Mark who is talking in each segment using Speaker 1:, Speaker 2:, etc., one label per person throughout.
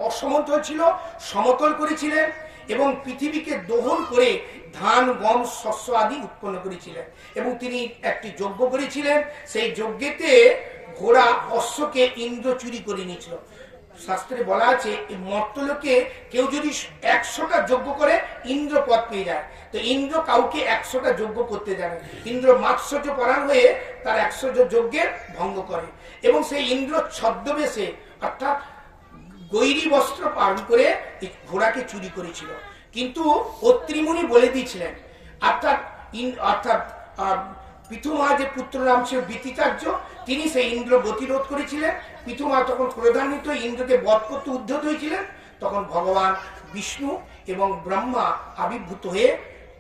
Speaker 1: অসমতল ছিল, সমতল করেছিলেন এবং পৃথিবীকে দোহন করে ধান গম শস্য আদি উৎপন্ন করেছিলেন। এবং তিনি একটি যজ্ঞ করেছিলেন, সেই যজ্ঞেতে ঘোড়া অশ্বকে ইন্দ্র চুরি করে নিয়েছিল। শাস্ত্রে বলা আছে এই মর্তলোকে কেউ যদি 100টা যজ্ঞ করে ইন্দ্র পদ পেয়ে যায়, তো ইন্দ্র কাউকে 100টা যজ্ঞ করতে জানে। ইন্দ্র মাৎসর্য পরায়ণ হয়ে তার 100 যজ্ঞের ভঙ্গ করে এবং সেই ইন্দ্র ছদ্মবেশে অর্থাৎ গৈরী বস্ত্র পালন করে ঘোড়াকে চুরি করেছিল। কিন্তু অত্রিমুনি বলে দিয়েছিলেন, অর্থাৎ পৃথু মহারাজের পুত্র নাম ছিল বিতিতার্য, তিনি সেই ইন্দ্র গতিরোধ করেছিলেন। পৃথু মহারাজ তখন ক্রোধান্বিত ইন্দ্রকে বধ করতে উদ্যত হয়েছিলেন, তখন ভগবান বিষ্ণু এবং ব্রহ্মা আবির্ভূত হয়ে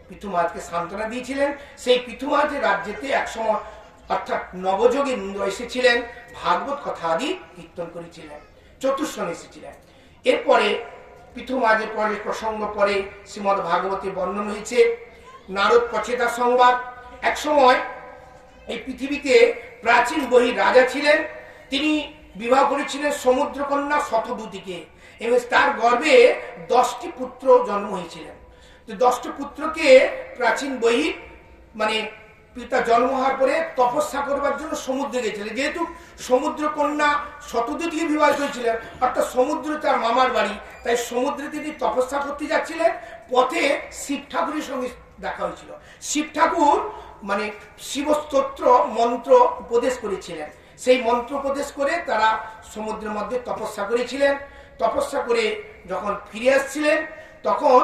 Speaker 1: পৃথু মহারাজকে সান্ত্বনা দিয়েছিলেন। সেই পৃথু মহারাজের রাজ্যেতে একসময় অর্থাৎ নবযোগে ইন্দ্র এসেছিলেন, ভাগবত কথা আদি কীর্তন করেছিলেন, চতুর্শন এসেছিলেন। এরপরে পৃথু মহারাজের পরে প্রসঙ্গ পরে শ্রীমদ্ ভাগবতে বর্ণন হয়েছে নারদ পচেতা সংবাদ। এক সময় এই পৃথিবীতে প্রাচীন বহি রাজা ছিলেন, তিনি বিবাহ করেছিলেন সমুদ্রকন্যা শতদূতিকে এবং তার গর্ভে 10টি পুত্র জন্ম হয়েছিলেন। তো 10টি পুত্রকে প্রাচীন বহি মানে পিতা জন্ম হওয়ার পরে তপস্যা করবার জন্য সমুদ্রে গেছিলেন। যেহেতু সমুদ্র কন্যা শতদূতিকে বিবাহ করেছিলেন, অর্থাৎ সমুদ্র তার মামার বাড়ি, তাই সমুদ্রে তিনি তপস্যা করতে যাচ্ছিলেন। পথে শিব ঠাকুরের সঙ্গে দেখা হয়েছিল। শিব ঠাকুর মানে শিবস্তোত্র মন্ত্র উপদেশ করেছিলেন। সেই মন্ত্র উপদেশ করে তারা সমুদ্রের মধ্যে তপস্যা করেছিলেন। তপস্যা করে যখন ফিরে আসছিলেন তখন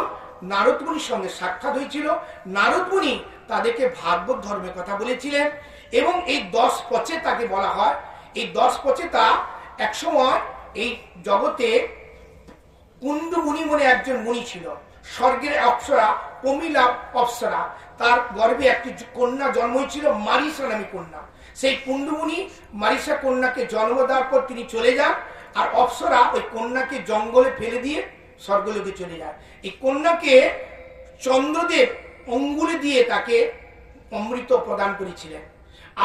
Speaker 1: নারদ মুনির সঙ্গে সাক্ষাৎ হয়েছিল। নারদ মুনি তাদেরকে ভাগবত ধর্মের কথা বলেছিলেন এবং এই 10 পচেতাকে বলা হয়। এই 10 পচেতা একসময় এই জগতে কুন্দ মুনি বলে একজন মুনি ছিল, স্বর্গের অপ্সরা, কমিলা অপ্সরা। তার গর্ভে একটি কন্যা জন্ম হয়েছিল, মারিসা নামী কন্যা। সেই কুণ্ডমুনি মারিসা কন্যাকে জন্ম দেওয়ার পর তিনি চলে যান, আর অপ্সরা ওই কন্যাকে জঙ্গলে ফেলে দিয়ে স্বর্গলোকে চলে যায়। এই কন্যাকে চন্দ্রদেব অঙ্গুলি দিয়ে তাকে অমৃত প্রদান করেছিলেন,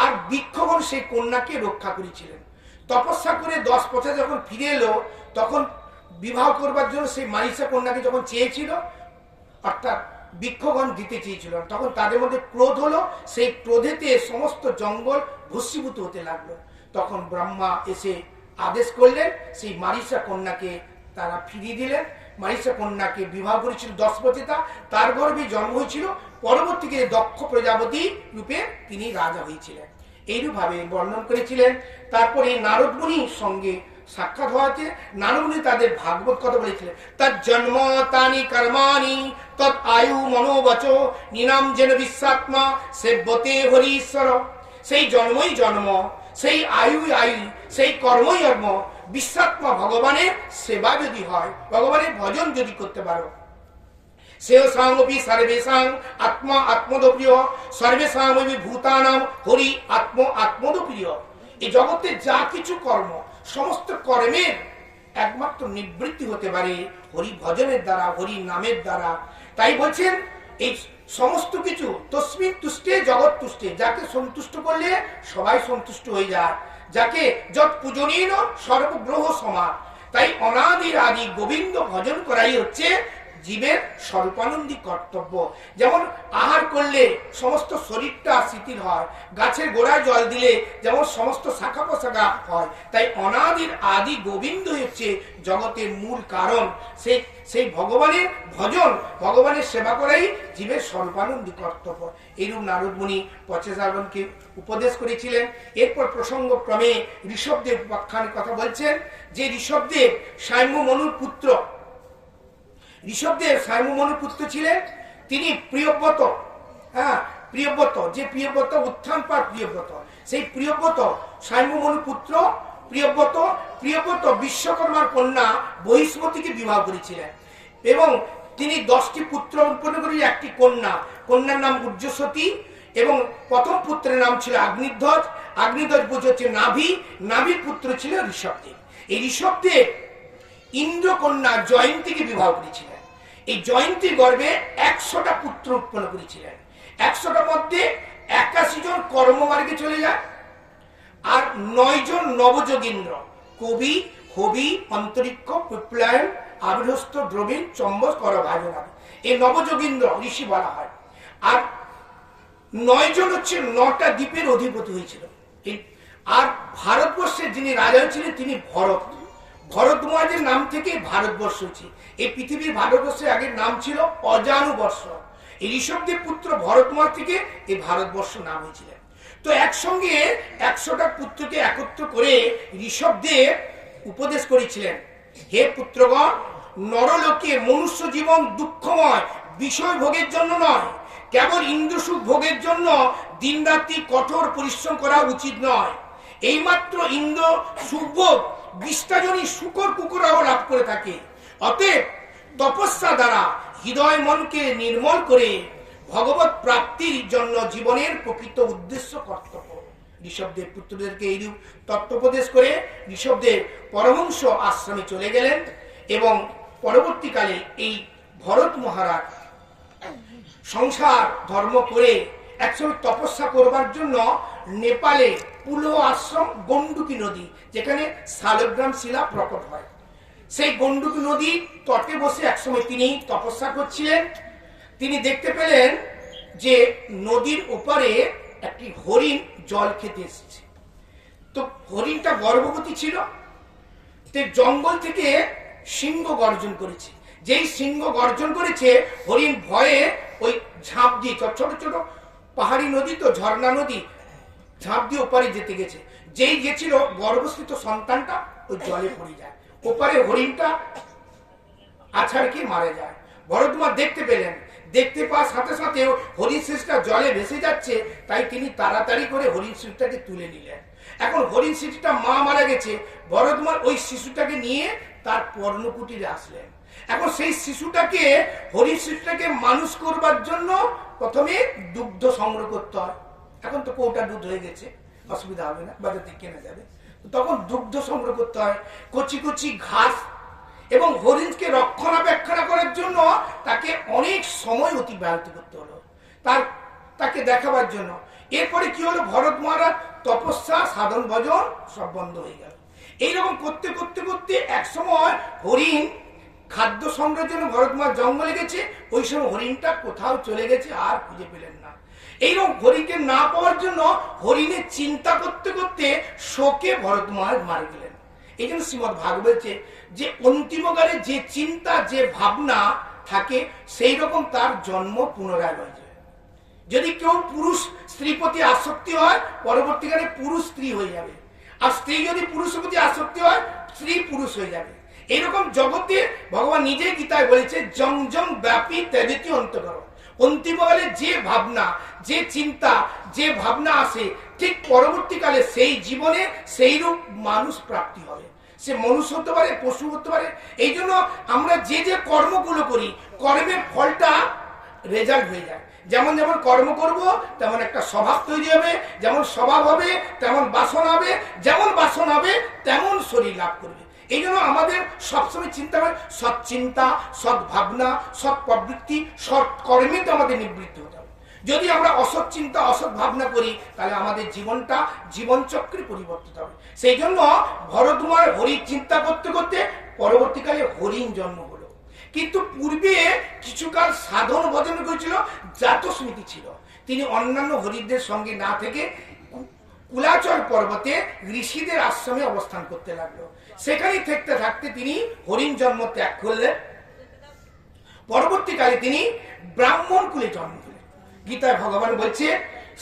Speaker 1: আর বৃক্ষগণ সেই কন্যাকে রক্ষা করেছিলেন। তপস্যা করে 10 পচা যখন ফিরে এলো, তখন বিবাহ করবার জন্য সেই মারিসা কন্যাকে যখন চেয়েছিল, অর্থাৎ বৃক্ষগণ দিতে চেয়েছিল, তখন তাদের মধ্যে ক্রোধ হলো। সেই ক্রোধেতে সমস্ত জঙ্গল ভস্মীভূত হতে লাগলো। তখন ব্রহ্মা এসে আদেশ করলেন, সেই মারিসা কন্যাকে তারা ফিরিয়ে দিলেন। মারিসা কন্যাকে বিবাহ করেছিল 10 পচেতা, তার গর্ভে জন্ম হয়েছিল। পরবর্তীতে দক্ষ প্রজাপতি রূপে তিনি রাজা হয়েছিলেন। এইরূপভাবে বর্ণন করেছিলেন। তারপরে নারদ মুনির সঙ্গে সাক্ষাৎ হওয়াতে নারদ মুনি তাদের ভাগবত কথা বলেছিলেন। তৎ জন্ম তানি কর্মাণি তৎ আয়ু মনোবচ নিনাম যেন বিশ্বাত্মা সেব্যতে হরিশ্বর। সেই জন্মই জন্ম, সেই আয়ুই আয়ু, সেই কর্মই কর্ম। বিশ্বাত্মা ভগবানের সেবা যদি হয়, ভগবানের ভজন যদি করতে পারো, সেয়সাঙ্গপি সর্বেষাং আত্মা আত্মদপ্রিয় সর্বেষামপি ভূতানাম হরি আত্মদপ্রিয়। এই জগতে যা কিছু কর্ম, সমস্ত কর্মের একমাত্র নিবৃত্তি হতে পারে হরি ভজনের দ্বারা, হরি নামের দ্বারা। তাই বলছেন এই সমস্ত কিছু তস্মিন তুষ্টে জগৎ তুষ্টে, যাকে সন্তুষ্ট করলে সবাই সন্তুষ্ট হয়ে যায়, যাকে যত পূজনীয় সর্বগ্রহ সমান। তাই অনাদির আদি গোবিন্দ ভজন করাই হচ্ছে জীবের স্বল্পানন্দী কর্তব্য। যেমন আহার করলে সমস্ত শরীরটা শিথিল হয়, গাছের গোড়ায় জল দিলে যেমন সমস্ত শাখা প্রশাখা হয়, তাই অনাদির আদি গোবিন্দ হচ্ছে জগতের মূল কারণ। সেই ভগবানের ভজন, ভগবানের সেবা করাই জীবের স্বল্পানন্দী কর্তব্য। এইরূপ নারদ মুনি পচেতাগণকে উপদেশ করেছিলেন। এরপর প্রসঙ্গক্রমে ঋষভদেব উপাখ্যানের কথা বলছেন যে ঋষভদেব সাম্য মনুর পুত্র। ঋষভদেব সাম্য মনুর পুত্র ছিলেন। তিনি প্রিয়ব্রত, প্রিয়ব্রত, যে প্রিয়ব্রত উত্থান পার প্রিয়ব্রত, সেই প্রিয়ব্রত সাম্য মনুর পুত্র প্রিয়ব্রত বিশ্বকর্মার কন্যা বহিষ্মতিকে বিবাহ করেছিলেন এবং তিনি 10টি পুত্র উৎপন্ন করে একটি কন্যার নাম উজ্জ্বসতী এবং প্রথম পুত্রের নাম ছিল অগ্নিধ্বজ। অগ্নিধ্বজ হচ্ছে নাভি, নাভির পুত্র ছিল ঋষভদেব। এই ঋষভদেব ইন্দ্রকন্যা জয়ন্তীকে বিবাহ করেছিলেন। এই জয়ন্তীর গর্ভে 100টা পুত্র উৎপন্ন করেছিলেন। 100টার মধ্যে 81 জন কর্মমার্গে চলে যায়, আর 9 জন নবযোগীন্দ্র কবি হবি অন্তরিক্ষ প্রপ্লায়ন আবির্হস্ত দ্রবীণ চম্বস কর ভাজনা, এই নবযোগীন্দ্র ঋষি বলা হয়। আর 9 জন হচ্ছে 9টা দ্বীপের অধিপতি হয়েছিল। আর ভারতবর্ষের যিনি রাজা ছিলেন তিনি ভরত। ভরদ্বাজের নাম থেকে ভারতবর্ষ হচ্ছে। এই পৃথিবীর ভারতবর্ষের আগের নাম ছিল অজানুবর্ষ। এই ঋষভদেব পুত্র ভরদ্বাজ থেকে এই ভারতবর্ষ নাম হয়েছিলেন। তো একসঙ্গে 100টা পুত্রকে একত্র করে ঋষভদেব উপদেশ করেছিলেন, হে পুত্রগণ, নরলোকে মনুষ্য জীবন দুঃখময়, বিষয় ভোগের জন্য নয়, কেবল ইন্দ্রসুখ ভোগের জন্য দিনরাত্রি কঠোর পরিশ্রম করা উচিত নয়। এইমাত্র ইন্দ্র সুখভোগ 20টা জনই শুকর কুকুরাও লাভ করে থাকে। অতএব তপস্যা দ্বারা হৃদয় মনকে নির্মল করে ভগবত প্রাপ্তির জন্য জীবনের প্রকৃত উদ্দেশ্য কর্তব্য। ঋষভদেব পুত্রদেরকে এইরূপ তত্ত্বোপদেশ করে ঋষভদেব পরমহংস আশ্রমে চলে গেলেন। এবং পরবর্তীকালে এই ভরত মহারাজ সংসার ধর্ম করে একসময় তপস্যা করবার জন্য নেপালে পুলো আশ্রম, গণ্ডুকি নদী, যেখানে শালগ্রাম শিলা প্রকট হয়, সেই গণ্ডুকি নদীর তটে বসে একসময় তিনি তপস্যা করছিলেন। তিনি দেখতে পেলেন যে নদীর ওপারে একটি হরিণ জল খেতে এসেছে। তো হরিণটা গর্ভবতী ছিল। জঙ্গল থেকে সিংহ গর্জন করেছে। যেই সিংহ গর্জন করেছে, হরিণ ভয়ে ওই ঝাঁপ দিয়ে, ছোট ছোট পাহাড়ি নদী তো, ঝর্ণা নদী, ঝাঁপ দিয়ে ওপারে যেতে গেছে। যেই গেছিল, গর্ভস্থিত সন্তানটা ওই জলে পড়ে যায়। ওপারে হরিণটা আছাড় খেয়ে মারা যায়। ভরদ্বাজ দেখতে পেলেন। দেখতে পাওয়ার সাথে সাথে হরিণ শিশুটা জলে ভেসে যাচ্ছে, তাই তিনি তাড়াতাড়ি করে হরিণ শিশুটাকে তুলে নিলেন। এখন হরিণ শিশুটা মা মারা গেছে, ভরদ্বাজ ওই শিশুটাকে নিয়ে তার পর্ণকুটিরে আসলেন। এখন সেই শিশুটাকে, হরিণ শিশুটাকে মানুষ করবার জন্য প্রথমে দুগ্ধ সংগ্রহ করতে হয়। এখন তো কৌটা দুধ হয়ে গেছে, অসুবিধা হবে না, বাজার থেকে কেনা যাবে। তখন দুগ্ধ সংগ্রহ করতে হয়, কচি কচি ঘাস, এবং হরিণকে রক্ষণাবেক্ষণ করার জন্য তাকে অনেক সময় অতিবাহিত করতে হলো তাকে দেখাবার জন্য। এরপরে কি হলো, ভরত মহারাজ তপস্যা, সাধন, ভজন সব বন্ধ হয়ে গেল। এইরকম করতে করতে করতে এক সময় হরিণ খাদ্য সংগ্রহের জন্য ভরত মহারাজ জঙ্গলে গেছে। ওই সময় হরিণটা কোথাও চলে গেছে, আর খুঁজে পেলেন না। এইরকম হরিণকে না পাওয়ার জন্য হরিণের চিন্তা করতে করতে শোকে ভরত মহারাজ মারা গেলেন। এই জন্য শ্রীমদ ভাগবতে যে অন্তিমকালে যে চিন্তা, যে ভাবনা থাকে, সেই রকম তার জন্ম পুনরায় হয়ে যায়। যদি কেউ পুরুষ স্ত্রী প্রতি আসক্তি হয়, পরবর্তীকালে পুরুষ স্ত্রী হয়ে যাবে। আর স্ত্রী যদি পুরুষের প্রতি আসক্তি হয়, স্ত্রী পুরুষ হয়ে যাবে। এইরকম জগতে ভগবান নিজেই গীতায় বলেছে, জং জং ব্যাপী তেজতি অন্তকর। অন্তিমকালে যে ভাবনা, যে চিন্তা, যে ভাবনা আসে, ঠিক পরবর্তীকালে সেই জীবনে সেই রূপ মানুষ প্রাপ্তি হবে। সে মনুষ্য হতে পারে, পশু হতে পারে। এই জন্য আমরা যে যে কর্মগুলো করি, কর্মের ফলটা রেজাল্ট হয়ে যায়। যেমন যেমন কর্ম করব, তেমন একটা স্বভাব তৈরি হবে। যেমন স্বভাব হবে, তেমন বাসনা হবে। যেমন বাসনা হবে, তেমন শরীর লাভ করবে। এই জন্য আমাদের সবসময় চিন্তা হয়, সৎ চিন্তা, সৎ ভাবনা, সৎ প্রবৃত্তি, সৎ কর্মে তো আমাদের নিবৃত্ত হতে হবে। যদি আমরা অসৎ চিন্তা, অসৎ ভাবনা করি, তাহলে আমাদের জীবনটা জীবনচক্রে পরিবর্তিত হবে। সেই জন্য ভরদ্বাজ হরির চিন্তা করতে করতে পরবর্তীকালে হরিণ জন্ম হলো। কিন্তু পূর্বে কিছুকাল সাধন ভজন করেছিল, জাত স্মৃতি ছিল। তিনি অন্যান্য হরিদের সঙ্গে না থেকে কুলাচল পর্বতে ঋষিদের আশ্রমে অবস্থান করতে লাগলো। সেখানে থাকতে থাকতে তিনি হরিণ জন্ম ত্যাগ করলেন। পরবর্তীকালে তিনি ব্রাহ্মণ কুলে জন্ম দিলেন। গীতায় ভগবান বলছে,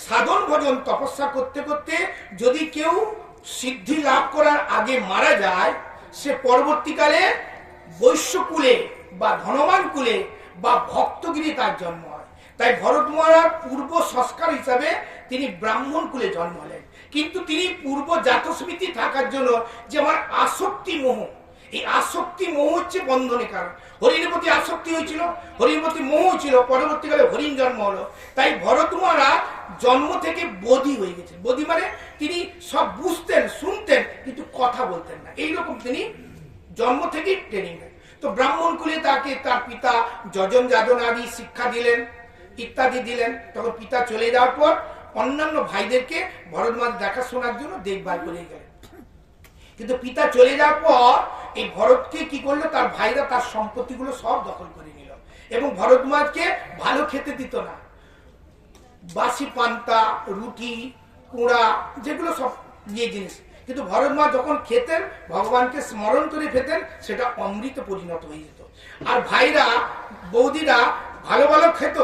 Speaker 1: সাধন ভজন তপস্যা করতে করতে যদি কেউ সিদ্ধি লাভ করার আগে মারা যায়, সে পরবর্তীকালে বৈশ্যকুলে বা ধনবান কুলে বা ভক্তগিরি তার জন্ম হয়। তাই ভরত মহারাজ পূর্ব সংস্কার হিসাবে তিনি ব্রাহ্মণ কুলে জন্ম হলেন। কিন্তু তিনি পূর্ব জাত স্মৃতি থাকার জন্য, যে আমার আসক্তি মোহ, এই আসক্তি মোহ হচ্ছে বন্ধনের কারণ। হরিণের প্রতি আসক্তি হয়েছিল, হরিণের প্রতি মোহ হয়েছিল, পরবর্তীকালে হরিণ জন্ম হলো। তাই ভরত মহারাজ জন্ম থেকে বোধি হয়ে গেছেন। বোধি মানে তিনি সব বুঝতেন, শুনতেন, কিন্তু কথা বলতেন না। এইরকম তিনি জন্ম থেকেই ট্রেনিং দেন। তো ব্রাহ্মণ কুলে তাকে তার পিতা যজন যাজন আদি শিক্ষা দিলেন, ইত্যাদি দিলেন। তখন পিতা চলে যাওয়ার পর অন্যান্য ভাইদেরকে ভরদ্বাজ দেখাশোনার জন্য দেখভাল করে গেলেন। কিন্তু পিতা চলে যাওয়ার পর এই ভরতকে কি করলো, তার ভাইরা তার সম্পত্তিগুলো সব দখল করে নিল এবং ভরদ্বাজকে ভালো খেতে দিত না। বাসি পান্তা, রুটি, কুড়া, যেগুলো সব ইয়ে জিনিস, কিন্তু ভরদ্বাজ যখন খেতেন, ভগবানকে স্মরণ করে খেতেন, সেটা অমৃত পরিণত হয়ে যেত। আর ভাইরা, বৌদিরা ভালো ভালো খেত,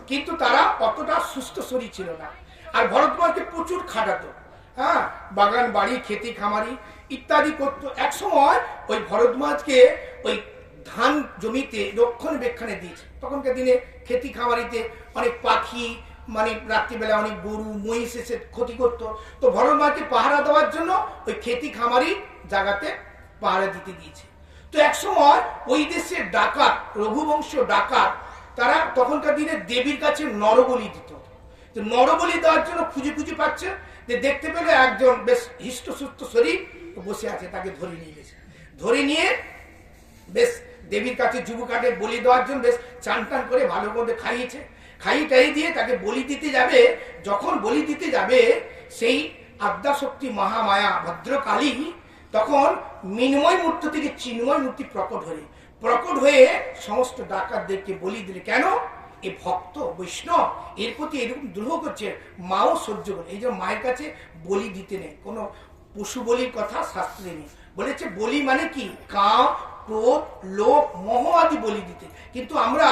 Speaker 1: কিন্তু তারা অতটা সুস্থ শরীর ছিল না। আর ভরদ্বাজকে প্রচুর খাটাতো, হ্যাঁ, বাগান বাড়ি, খেতি খামারি ইত্যাদি করতো। এক সময় ওই ভরদ্বাজকে ওই ধান জমিতে রক্ষণাবেক্ষণে দিয়েছে। তখনকার দিনে খেতি খামারিতে অনেক পাখি, মানে রাত্রিবেলা অনেক গরু মহিষ এসে ক্ষতি করতো। তো ভরদ্বাজকে পাহারা দেওয়ার জন্য ওই খেতি খামারি জায়গাতে পাহারা দিতে দিয়েছে। তো এক সময় ওই দেশের ডাকাত, রঘুবংশ ডাকাত, তারা তখনকার দিনে দেবীর কাছে নরবলি দিত। তো নরবলি দেওয়ার জন্য খুঁজে খুঁজে পাচ্ছে, যে দেখতে পেলে একজন বেশ হৃষ্টসুস্থ শরীর বসে আছে, তাকে ধরে নিয়ে গেছে। ধরে নিয়ে বেশ দেবীর কাছে যুবকাঠে বলি দেওয়ার জন্য বেশ চান টান করে ভালো করে খাইয়েছে। খাইয়ে টাইয়ে দিয়ে তাকে বলি দিতে যাবে। যখন বলি দিতে যাবে, সেই আদ্যাশক্তি মহামায়া ভদ্রকালী তখন মিন্ময় মূর্তি থেকে চিন্ময় মূর্তি প্রকট হয়ে সমস্ত ডাকাতদেরকে বলি দিলে। কেন? এই ভক্ত বৈষ্ণব এর প্রতি এরকম দ্রোহ করছে, মাও সহ্য করে। এই যে মায়ের কাছে বলি দিতে নেই, কোনো পশু বলির কথা শাস্ত্রে নেই। বলেছে বলি মানে কি, কাম, ক্রোধ, লোভ, মোহ আদি বলি দিতে। কিন্তু আমরা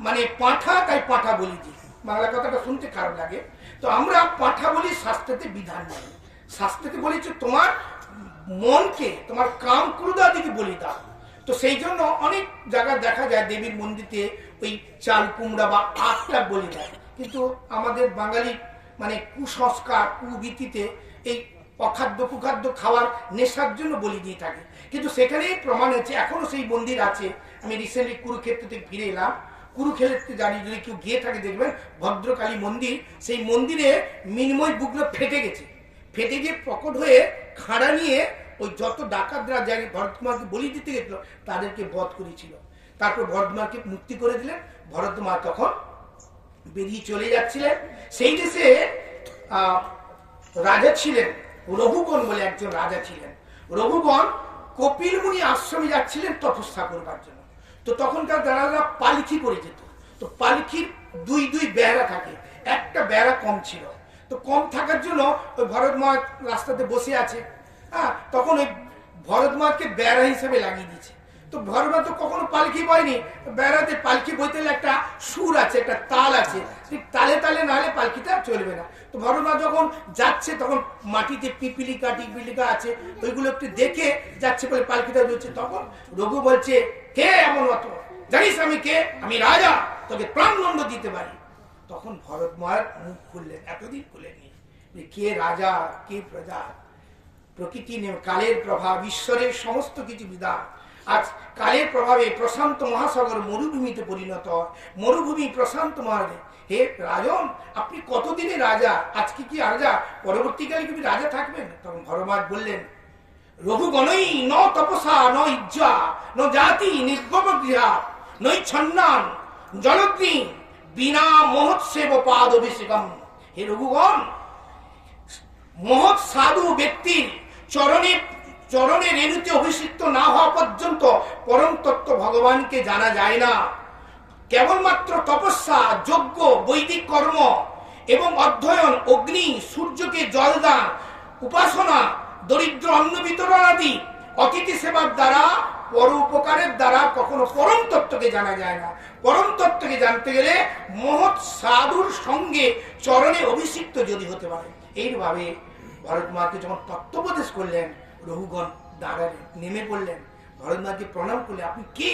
Speaker 1: মানে পাঁঠা, তাই পাঁঠা বলি দিই। বাংলা কথাটা শুনতে খারাপ লাগে। তো আমরা পাঁঠা বলি, শাস্ত্রেতে বিধান নেই। শাস্ত্রেতে বলেছে তোমার মনকে, তোমার কাম, ক্রোধ আদিকে বলি দাও। তো সেই জন্য অনেক জায়গায় দেখা যায় দেবীর মন্দিরে ওই চাল কুমড়া বা আটটা বলি দেয়। কিন্তু আমাদের বাঙালি মানে কুসংস্কার, কুবীতিতে এই অখাদ্য কুখাদ্য খাওয়ার নেশার জন্য বলি দিয়ে থাকে। কিন্তু সেখানেই প্রমাণ হচ্ছে, এখনো সেই মন্দির আছে। আমি রিসেন্টলি কুরুক্ষেত্র থেকে ফিরে এলাম। কুরুক্ষেত্রে জানি, যদি কেউ গিয়ে থাকে দেখবেন ভদ্রকালী মন্দির। সেই মন্দিরে মিন্ময় বুকগুলো ফেটে গেছে, ফেটে গিয়ে প্রকট হয়ে খাড়া নিয়ে ওই যত ডাকাতরা যাই ভরতকুমারকে বলি দিতে গেছিল তাদেরকে বধ করেছিল। তারপর ভরতকুমারকে মুক্তি করে দিলেন। ভরতকুমার তখন বেরিয়ে চলে যাচ্ছিলেন। সেই দেশে রাজা ছিলেন রঘুগণ বলে একজন রাজা ছিলেন। রঘুগণ কপিল মুনি আশ্রমে যাচ্ছিলেন তপস্যা করবার জন্য। তো তখনকার যারা পালকি করে যেত, তো পালকির দুই দুই বেড়া থাকে, একটা বেড়া কম ছিল। তো কম থাকার জন্য ওই ভরতময় রাস্তাতে বসে আছে। হ্যাঁ, তখন ওই ভরতমাকে বেড়া হিসেবে লাগিয়ে দিয়েছে। তো ভরতমা তো কখনো পালকি বয়নি। বেড়াতে পালকি বইতে একটা সুর আছে, একটা তাল আছে, ঠিক তালে তালে না হলে পালকিটা চলবে না। তো ভরতমা যখন যাচ্ছে, তখন মাটিতে পিপিলিকা টিপিলিকা আছে, ওইগুলো একটু দেখে যাচ্ছে বলে পালকিটা ধরছে। তখন রঘু বলছে, কে এমন অত, জানিস আমি কে? আমি রাজা, তোকে প্রাণদণ্ড দিতে পারি। তখন ভরতমার মুখ খুললেন, এতদিন খুলেননি। কে রাজা, কে প্রজা? প্রকৃতি কালের প্রভাব, ঈশ্বরের সমস্ত কিছু বিধান। আজ কালের প্রভাবে প্রশান্ত মহাসাগর মরুভূমিতে পরিণত হয়। মরুভূমি প্রশান্ত মহারাজ। হে রাজন, আপনি কতদিনে রাজা? আজকে কি রাজা, পরবর্তীকালে কি রাজা থাকবেন? তখন ভরতমাজ বললেন, রঘুগণই ন তপসা ন ইজ্জা ন জাতি নির্ভব গৃহা নৈ ছন্নান জলগ্নি বিনা মহৎসেব পাদ অভিষেকম। হে রঘুগণ, মহৎ সাধু ব্যক্তির চরণে রেণুতে অভিষিক্ত না হওয়া পর্যন্ত পরম তত্ত্ব ভগবানকে জানা যায় না। কেবলমাত্র তপস্যা, যজ্ঞ, বৈদিক কর্ম এবং অধ্যয়ন, অগ্নি, সূর্যকে জলদান, উপাসনা, দরিদ্র অন্ন বিতরণ আদি অতিথি সেবার দ্বারা, পর উপকারের দ্বারা কখনো পরম তত্ত্বকে জানা যায় না। পরম তত্ত্বকে জানতে গেলে মহৎ সাধুর সঙ্গে চরণে অভিষিক্ত যদি হতে পারে। এইভাবে ভরতমাকে যখন তত্ত্বোপদেশ করলেন, রঘুগণ দাঁড়ালেন, নেমে পড়লেন, ভরতমাকে প্রণাম করলে, আপনি কে?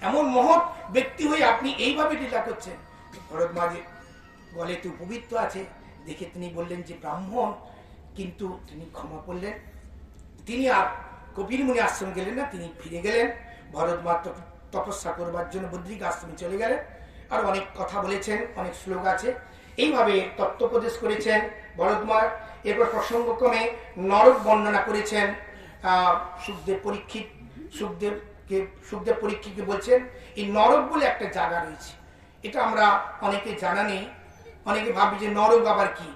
Speaker 1: এমন মহৎ ব্যক্তি হয়ে আপনি এইভাবে লীলা করছেন? ভরতমাকে বলে তো পবিত্র আছে দেখে তিনি বললেন যে ব্রাহ্মণ, কিন্তু তিনি ক্ষমা করলেন। তিনি আর কপিল মুনি আশ্রম গেলেন না, তিনি ফিরে গেলেন। ভরতমা তপস্যা করবার জন্য বদ্রিক আশ্রমে চলে গেলেন। আর অনেক কথা বলেছেন, অনেক শ্লোক আছে। এইভাবে তত্ত্বোপদেশ করেছেন ভরতমা। এরপর প্রসঙ্গক্রমে নরক বর্ণনা করেছেন সুখদেব পরীক্ষিতকে বলছেন, এই নরক বলে একটা জায়গা রয়েছে। এটা আমরা অনেকে জানা নেই। অনেকে ভাবি যে নরক আবার কি।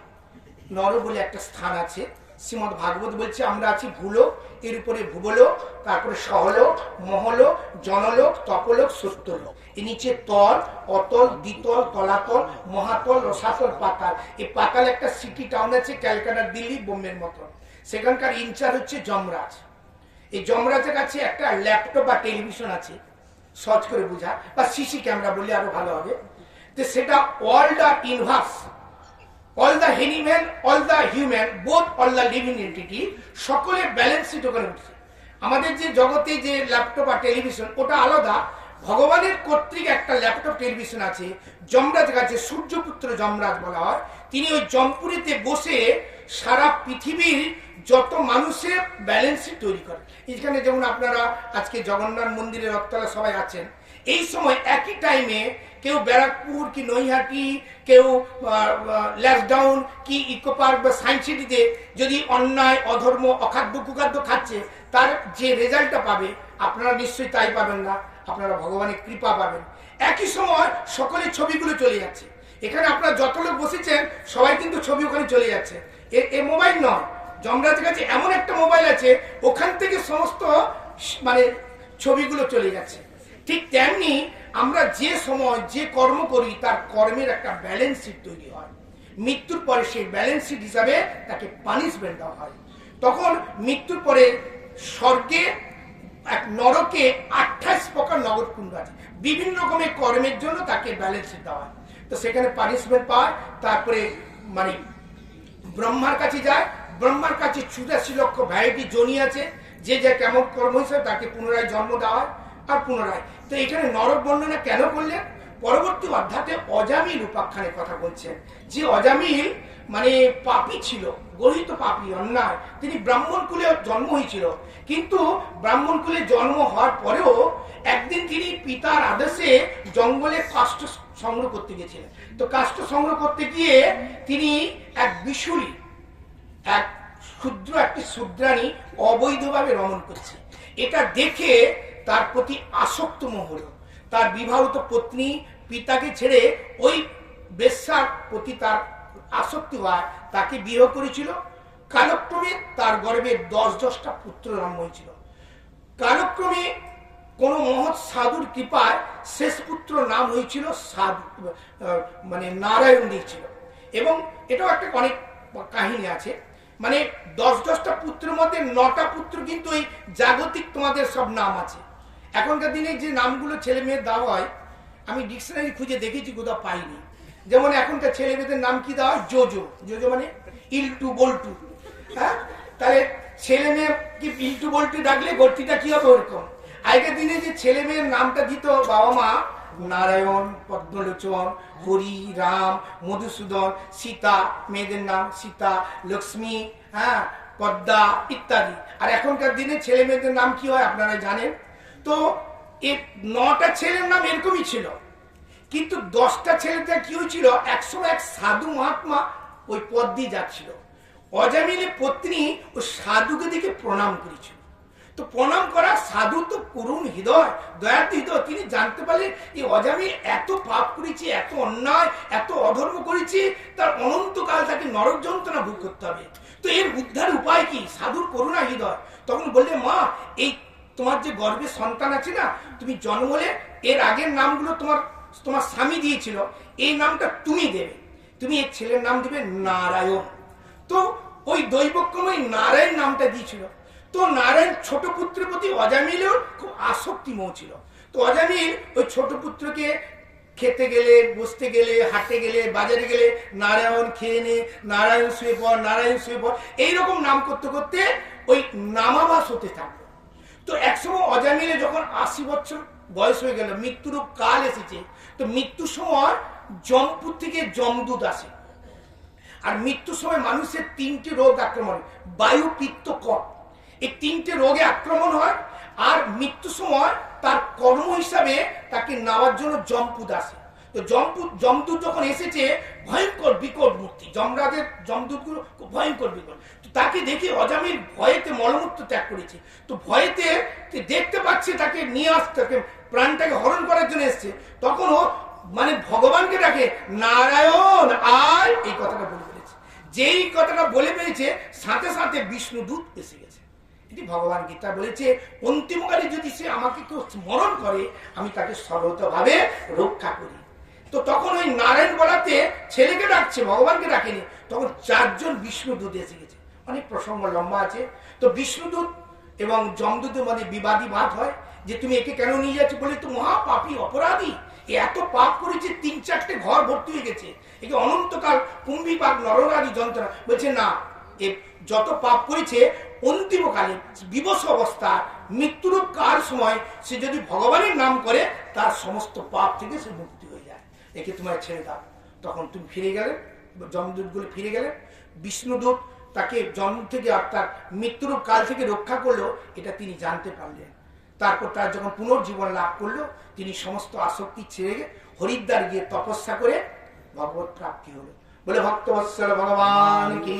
Speaker 1: নরক বলে একটা স্থান আছে, শ্রীমদ ভাগবত বলছে আমরা আছি ভূলোক, এর উপরে ভূবলোক, তারপরে সহলোক, মহলোক, জনলোক, তপলোক, সত্যলোক, এর নিচে তল, অতল, দ্বিতল, তলাতল, মহাতল, রসাতল, পাতাল। এই পাতাল একটা সিটি টাউন আছে ক্যালকাটা, দিল্লি, বোম্বের মতন। সেখানকার ইনচার্জ হচ্ছে যমরাজ। এই যমরাজের কাছে একটা ল্যাপটপ বা টেলিভিশন আছে, সহজ করে বোঝা, বা সিসি ক্যামেরা বললে আরো ভালো হবে। তো সেটা all the universe, all the animal, all the human, both all the living entity, সকলের ব্যালেন্স শিট ওখানে উঠছে। আমাদের যে জগতে যে ল্যাপটপ আর টেলিভিশন ওটা আলাদা, ভগবানের কর্তৃক একটা ল্যাপটপ টেলিভিশন আছে। যমরাজ কাছে সূর্যপুত্র যমরাজ বলা হয়, তিনি ওই জমপুরিতে বসে সারা পৃথিবীর যত মানুষের ব্যালেন্স শিট তৈরি করেন। এখানে যেমন আপনারা আজকে জগন্নাথ মন্দিরের রথতলা সবাই আছেন, এই সময় একই টাইমে কেউ ব্যারাকপুর কি নৈহাটি, কেউ ল্যাসডাউন কি ইকো পার্ক বা সায়েন্স সিটিতে যদি অন্যায়, অধর্ম, অখাদ্য, কুখাদ্য খাচ্ছে, তার যে রেজাল্টটা পাবে আপনারা নিশ্চয়ই তাই পাবেন না, আপনারা ভগবানের কৃপা পাবেন। একই সময় সকলের ছবিগুলো চলে যাচ্ছে। এখানে আপনারা যত লোক বসেছেন সবাই কিন্তু ছবি ওখানে চলে যাচ্ছে। এ মোবাইল নয়, যমরাজের কাছে এমন একটা মোবাইল আছে, ওখান থেকে সমস্ত মানে ছবিগুলো চলে যাচ্ছে। ঠিক তেমনি আমরা যে সময় যে কর্ম করি তার কর্মের একটা ব্যালেন্স শিট তৈরি হয়। মৃত্যুর পরে সেই ব্যালেন্স শিট হিসাবে তাকে পানিশমেন্ট দেওয়া হয়। তখন মৃত্যুর পরে স্বর্গে এক নরকে 28 প্রকার নগরকুণ্ড আছে, বিভিন্ন রকমের কর্মের জন্য তাকে ব্যালেন্স শিট দেওয়া হয়। তো সেখানে পানিশমেন্ট পায়। তারপরে মানে ব্রহ্মার কাছে যায়, ব্রহ্মার কাছে 84 লক্ষ ভ্যারাইটি জনি আছে, যে যে কেমন কর্ম হিসাবে তাকে পুনরায় জন্ম দেওয়া হয় আর পুনরায়। তো এখানে নরক বর্ণনা কেন করলেন? পরবর্তী অধ্যায়ে অজামিল উপাখ্যানের কথা বলছেন, যে অজামিল মানে পাপী ছিল, গরিত পাপী, অন্যায়। তিনি ব্রাহ্মণ কুলে জন্ম হয়েছিল, কিন্তু ব্রাহ্মণ কুলে জন্ম হওয়ার পরেও একদিন তিনি পিতার আদেশে জঙ্গলে কাষ্ঠ সংগ্রহ করতে গেছিলেন। তো কাষ্ঠ সংগ্রহ করতে গিয়ে তিনি এক বিশুলি, এক ক্ষুদ্র একটি শূদ্রাণী অবৈধভাবে রমণ করছে। এটা দেখে তার প্রতি আসক্তম হলো। তার বিবাহিত পত্নী পিতাকে ছেড়ে ওই বেশ্যার প্রতি তার আসক্তি হয়, তাকে বিবাহ করেছিল। কালক্রমে তার গর্ভে 10টা পুত্র জন্ম হয়েছিল। কালক্রমে কোন মহৎ সাধুর কৃপায় শেষ পুত্র নাম হয়েছিল সাধু, মানে নারায়ণ দিয়েছিল। এবং এটাও একটা অনেক কাহিনী আছে, মানে 10টা পুত্রের মধ্যে 9টা পুত্র কিন্তু ওই জাগতিক তোমাদের সব নাম আছে। এখনকার দিনে যে নামগুলো ছেলে মেয়ের দেওয়া হয়, আমি ডিকশনারি খুঁজে দেখেছি, কোথাও পাইনি। যেমন এখনকার ছেলে মেয়েদের নাম কি দেওয়া হয়? জোজো। জোজো মানে ইলটু বল্টু। হ্যাঁ, তাহলে ছেলে মেয়ে কি ইলটু বল্টু ডাকলে গর্তিটা কি হবে? ওরকম। আগের দিনে যে ছেলে মেয়ের নামটা দিত বাবা মা, নারায়ণ, পদ্মলোচন, হরি, রাম, মধুসূদন, সীতা, মেয়েদের নাম সীতা, লক্ষ্মী, হ্যাঁ, পদ্মা ইত্যাদি। আর এখনকার দিনে ছেলে মেয়েদের নাম কি হয় আপনারা জানেন। তো এই 9টা ছেলের নাম এরকমই ছিল, কিন্তু 10টা ছেলেটা কি হয়েছিল, একসময় এক সাধু মহাত্মা ওই পদ দিয়ে যাচ্ছিল। অজামিলের পত্নী ওই সাধুকে দেখে প্রণাম করেছিল। তো প্রণাম করা, সাধু তো করুণ হৃদয়, দয়ার্থ হৃদয়, তিনি জানতে পারলেন এই অজামিল এত পাপ করেছে, এত অন্যায়, এত অধর্ম করেছে, তার অনন্তকাল তাকে নরক যন্ত্রণা ভোগ করতে হবে। তো এর উদ্ধার উপায় কি? সাধুর করুণা হৃদয় তখন বললে, মা, এই তোমার যে গর্ভে সন্তান আছে না, তুমি জন্ম হলে এর আগের নামগুলো তোমার স্বামী দিয়েছিল, এই নামটা তুমি দেবে, তুমি এর ছেলের নাম দিবে নারায়ণ। তো ওই দৈবক্রমে নারায়ণ নামটা দিয়েছিল। তো নারায়ণ ছোট পুত্রের প্রতি অজামিলের খুব আসক্তিময় ছিল। তো অজামিল ওই ছোট পুত্রকে খেতে গেলে, বসতে গেলে, হাঁটে গেলে, বাজারে গেলে নারায়ণ খেয়ে নে, নারায়ণ শুয়ে পড়, নারায়ণ শুয়ে পড়, এইরকম নাম করতে করতে ওই নামাবাস হতে থাকলো। তো একসময় অজামিলে যখন 80 বছর বয়স হয়ে গেল, মৃত্যুর কাল এসেছে। তো মৃত্যুর সময় যমপুর থেকে যমদূত আসে। আর মৃত্যুর সময় মানুষের 3টে রোগ আক্রমণ, বায়ু, পিত্ত, কফ, এই 3টে রোগে আক্রমণ হয়। আর মৃত্যুর সময় তার কর্ম হিসাবে তাকে নেওয়ার জন্য যমদূত আসে। তো যমদূত যখন এসেছে, ভয়ঙ্কর বিকট মূর্তি, যমরাজের যমদূতগুলো খুব ভয়ঙ্কর বিকট। তো তাকে দেখে অজামিল ভয়েতে মলমূত্র ত্যাগ করেছে। তো ভয়েতে দেখতে পাচ্ছে তাকে নিয়ে আসতে, প্রাণটাকে হরণ করার জন্য এসছে। তখন ও মানে ভগবানকে ডাকে, নারায়ণ আয়, এই কথাটা বলে ফেলেছে। যেই কথাটা বলে পেয়েছে সাথে সাথে বিষ্ণু দূত এসে গেছে। এটি ভগবান গীতা বলেছে, অন্তিমকালে যদি সে আমাকে কেউ স্মরণ করে আমি তাকে সর্বতভাবে রক্ষা করি। তো তখন ওই নারায়ণ বলাতে ছেলেকে ডাকছে, ভগবানকে ডাকেনি, তখন 4 জন বিষ্ণুদূত এসে গেছে। অনেক প্রসঙ্গ লম্বা আছে। তো বিষ্ণুদূত এবং যমদূতের মধ্যে বিবাদ হয় যে তুমি একে কেন নিয়ে যাচ্ছ, বলে তো মহাপাপী অপরাধী, এত পাপ করেছে, 3-4টে ঘর ভর্তি হয়ে গেছে, একে অনন্তকাল কুম্ভীপাক নরনারী যন্ত্রণা। বলছে না, এ যত পাপ করেছে অন্তিমকালে বিবশ অবস্থা মৃত্যুর কার সময় সে যদি ভগবানের নাম করে তার সমস্ত পাপ থেকে সে মুক্তি হয়ে যায়, একে তোমার ছেড়ে দাও। তখন তুমি ফিরে গেলে, যমদূত গুলো ফিরে গেলে, বিষ্ণুদূত তাকে জন্ম থেকে অর্থাৎ মৃত্যুর কাল থেকে রক্ষা করলো, এটা তিনি জানতে পারলেন। তারপর তার যখন পুনর্জীবন লাভ করলো, তিনি সমস্ত আসক্তি ছেড়ে হরিদ্বার গিয়ে তপস্যা করে ভগবত প্রাপ্তি হলো। বলে ভক্তবৎসল ভগবান কি,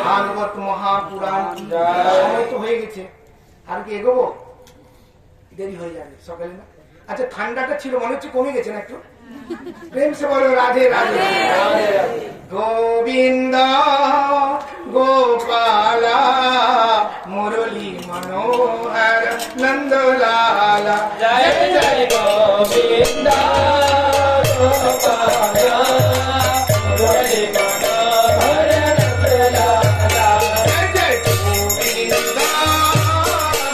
Speaker 1: ভাগবত মহাপুরাণ কি। সময় তো হয়ে গেছে, আর কি এগোবো? দেরি হয়ে যাবে সকালে না? আচ্ছা, ঠান্ডাটা ছিল মনে হচ্ছে কমে গেছে না একটু? প্রেম সে বলো রাধে রাধে। গোবিন্দ গোপালা মুরলী মনোহর নন্দলালা, জয় জয় গোবিন্দ গোপালা মুরলী মনোহর নন্দলালা, জয় জয় গোবিন্দ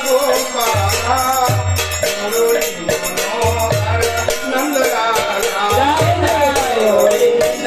Speaker 1: গোপালা মুরলী মনোহর নন্দলালা, জয় জয় গোবিন্দ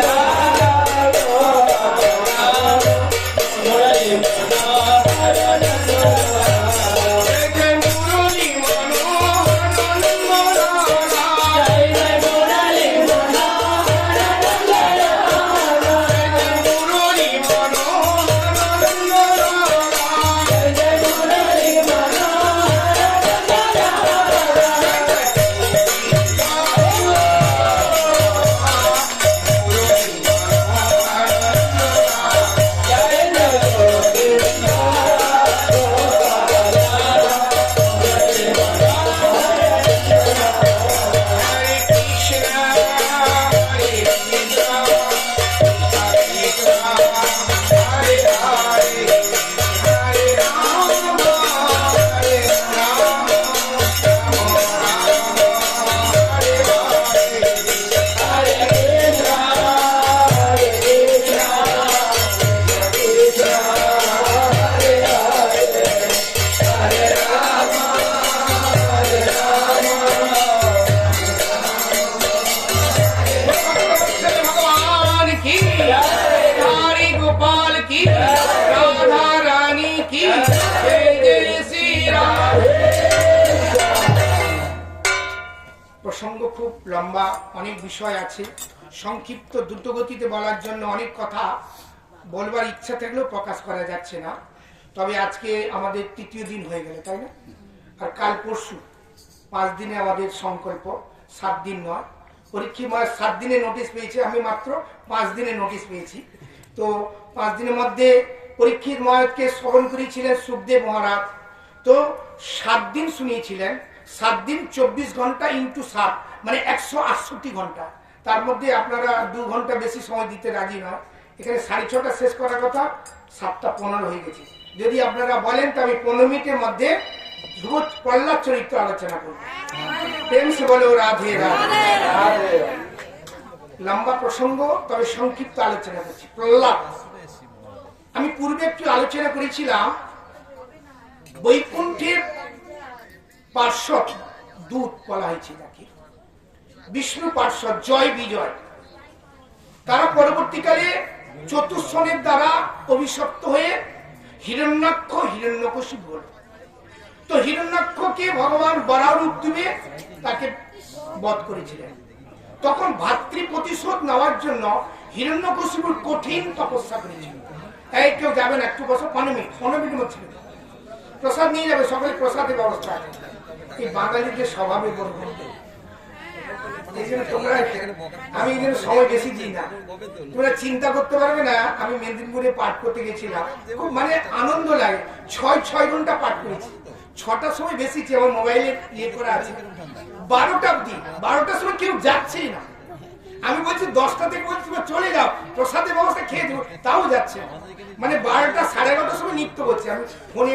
Speaker 1: প্রসঙ্গ খুব লম্বা, অনেক বিষয় আছে, সংক্ষিপ্ত দ্রুতগতিতে বলার জন্য অনেক কথা বলবার ইচ্ছা থাকলেও প্রকাশ করা যাচ্ছে না। তবে আজকে আমাদের 3য় দিন হয়ে গেল, তাই না? আর কাল পরশু 5 দিনে আমাদের সংকল্প, 7 দিন নয়। পরীক্ষা 7 দিনে নোটিশ পেয়েছে, আমি মাত্র 5 দিনে নোটিশ পেয়েছি। তো 5 দিনের মধ্যে পরীক্ষিত মহারাজকে শ্রবণ করিয়েছিলেন সুখদেব মহারাজ, তো 7 দিন শুনিয়েছিলেন। 7 দিন 24 ঘন্টা ইন্টু 7 মানে 168 ঘন্টা। তার মধ্যে আপনারা 2 ঘন্টা বেশি সময় দিতে রাজি নয়। এখানে 6:30 শেষ করার কথা, 7:15 হয়ে গেছে। যদি আপনারা বলেন তো আমি 15 মিনিটের মধ্যে ধ্রুব প্রহ্লাদ চরিত্র আলোচনা করব। প্রেম সে বলে রাধে রাধে। লম্বা প্রসঙ্গ, তবে সংক্ষিপ্ত আলোচনা করছি। প্রহ্লাদ আমি পূর্বে একটু আলোচনা করেছিলাম, বৈকুণ্ঠের পার্শ্বদ দূত বলা হয়েছে যাকে, বিষ্ণু পার্শ্বদ, জয় বিজয়। তারা পরবর্তীকালে চতুর্শনের দ্বারা অভিশপ্ত হয়ে হিরণ্যাক্ষ হিরণ্যকশিপু হল। তো হিরণ্যাক্ষকে ভগবান বরাহ রূপ দিয়ে তাকে বধ করেছিলেন। তখন ভাতৃ প্রতিশোধ নেওয়ার জন্য হিরণ্যকশিপুর কঠিন তপস্যা করেছিল। এই কেউ যাবেন একটু বসো, 15 মিনিট মধ্যে প্রসাদ নিয়ে যাবে, সকলে প্রসাদের ব্যবস্থা আছে। এই বাঙালিদের স্বভাবে বলব, আমি এই জন্য সময় বেশি দিই না। তোমরা চিন্তা করতে পারবে না, আমি মেদিনীপুরে পাঠ করতে গেছিলাম, খুব মানে আনন্দ লাগে। 6 ঘন্টা পাঠ করেছি। 6টার সময় বেশিছি, আমার মোবাইলে ইয়ে করা আছে। 12টা অব্দি, 12টার সময় কেউ যাচ্ছেই না। আমি বলছি 10টা থেকে বলছি চলে যাও, প্রসাদের ব্যবস্থা খেয়ে দেবো, তাও যাচ্ছে না। মানে 12টা 11:30 সময় নৃত্য করছে। আমি ফোনে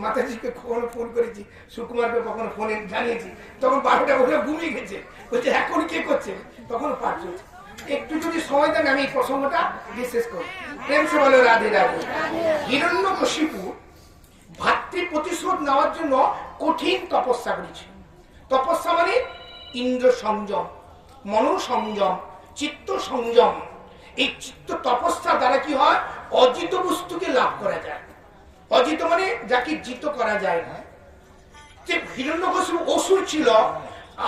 Speaker 1: মাতাজিকে কখনো ফোন করেছি, সুকুমারকে কখনো ফোনে জানিয়েছি, তখন 12টা বলে ঘুমিয়ে গেছে। বলছে এখন কে করছে, তখন পাঠ চলছে। একটু যদি সময় দেন আমি এই প্রসঙ্গটা বিশেষ করি। প্রেম সে বলো রাধে রাধে। হিরণ্যকশিপু ভাতৃ প্রতিশোধ নেওয়ার জন্য কঠিন তপস্যা করেছিল। তপস্যা মানে ইন্দ্র সংযম, মন সংযম, চিত্ত সংযম। এই চিত্ত তপস্যা দ্বারা কি হয়, অজিত বস্তুকে লাভ করা যায়। অজিত মানে যাকে জিত করা যায় না। যে হিরণ্যকশিপু অসুর ছিল,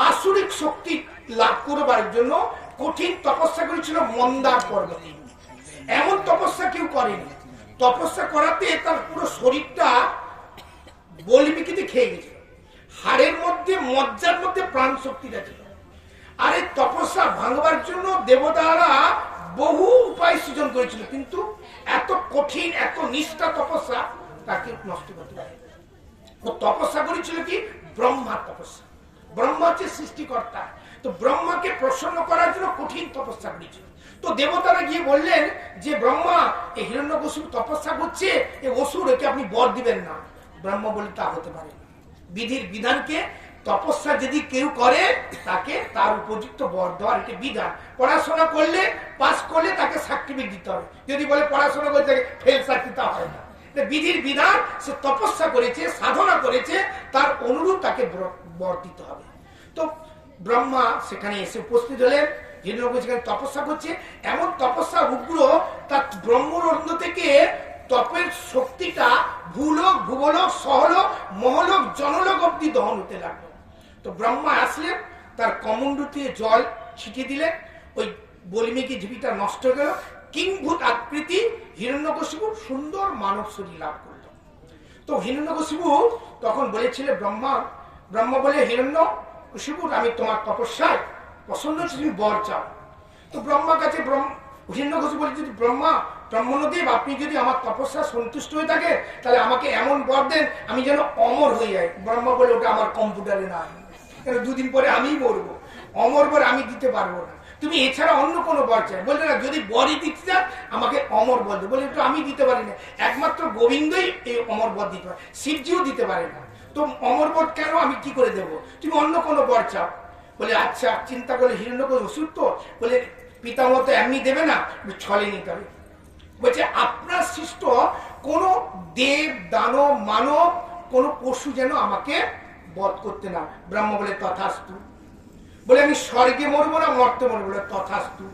Speaker 1: আসুরিক শক্তি লাভ করবার জন্য কঠিন তপস্যা করেছিল মন্দার পর্বতে। এমন তপস্যা কেউ করেনি। তপস্যা করাতে তার পুরো শরীরটা বলিবিকিতে খেয়ে গেছিল, হাড়ের মধ্যে মজ্জার মধ্যে প্রাণ শক্তিটা ছিল। আর এই তপস্যা ভাঙবার জন্য দেবতারা বহু উপায় সৃজন করেছিল, কিন্তু এত কঠিন এত নিষ্ঠা তপস্যা তাকে নষ্ট করতে পারে। ও তপস্যা করেছিল কি, ব্রহ্মার তপস্যা। ব্রহ্মা হচ্ছে সৃষ্টিকর্তা, তো ব্রহ্মাকে প্রসন্ন করার জন্য কঠিন তপস্যা করেছিল। তো দেবতারা গিয়ে বললেন যে ব্রহ্মা এই হিরণ্যকশিপু তপস্যা করছে, এই অসুর, একে আপনি বর দিবেন না। ব্রহ্মা বলে তা হতে পারে না। বিধির বিধানকে তপস্যা যদি কেউ করে তাকে তার উপযুক্ত বর দেওয়ার এটা বিধান। পড়াশোনা করলে পাস করলে তাকে সার্টিফিকেট দিতে হবে, যদি বলে পড়াশোনা করতে ফেল সার্টিফিকেট হয় না। বিধির বিধান, সে তপস্যা করেছে, সাধনা করেছে, তার অনুরূপ তাকে বর দিতে হবে। তো ব্রহ্মা সেখানে এসে উপস্থিত হলেন। হিরণ্যকশিপু সেখানে তপস্যা করছে, এমন তপস্যা উগ্র, তার ব্রহ্মরন্ধ্র থেকে তপের শক্তিটা ভূলোক, ভুবলোক, সহলোক, মহলোক, জনলোক অব্দি দহন হতে লাগলো। তো ব্রহ্মা আসলেন, তার কমণ্ডূতে জল ছিটিয়ে দিলেন, ওই বলিমেকি ঝিপিটা নষ্ট হয়ে গেল। কিংভূত আকৃতি হিরণ্যকশিপু সুন্দর মানব শরীর লাভ করল। তো হিরণ্যকশিপু তখন বলেছিল ব্রহ্মা বলে, হিরণ্যকশিপু আমি তোমার তপস্যায় প্রসন্ন হচ্ছি, তুমি বর চাও। তো ব্রহ্মার কাছে হিরণ্যকশিপু বলে, যদি ব্রহ্মদেব আপনি যদি আমার তপস্যা সন্তুষ্ট হয়ে থাকে তাহলে আমাকে এমন বর দেন আমি যেন অমর হয়ে যাই। ব্রহ্মা বলে, ওটা আমার কম্পিউটারে নাই, কেন 2 দিন পরে আমিই মরবো, অমর বর আমি দিতে পারবো না, তুমি এছাড়া অন্য কোনো বর চাই। বলতে না, যদি বরই দিতে চান আমাকে অমর বর দেবো। বলে, একটু আমি দিতে পারি না, একমাত্র গোবিন্দই এই অমর বর দিতে পারে, শিবজিও দিতে পারে না, তো অমর বর কেন আমি কি করে দেবো, তুমি অন্য কোনো বর চাও। বলে আচ্ছা, চিন্তা করলে হিরণ্যকশিপু অসুর তো, বলে পিতামহ তো এমনি দেবে না, ছলে নিতে হবে। বলছে আপনার সৃষ্ট কোন দেব দানব মানব কোন পশু যেন আমাকে বধ করতে না। ব্রহ্মা বলে তথাস্তু। বলে আমি স্বর্গে মরবো না, মর্তে মরবো, বলে তথাস্তু।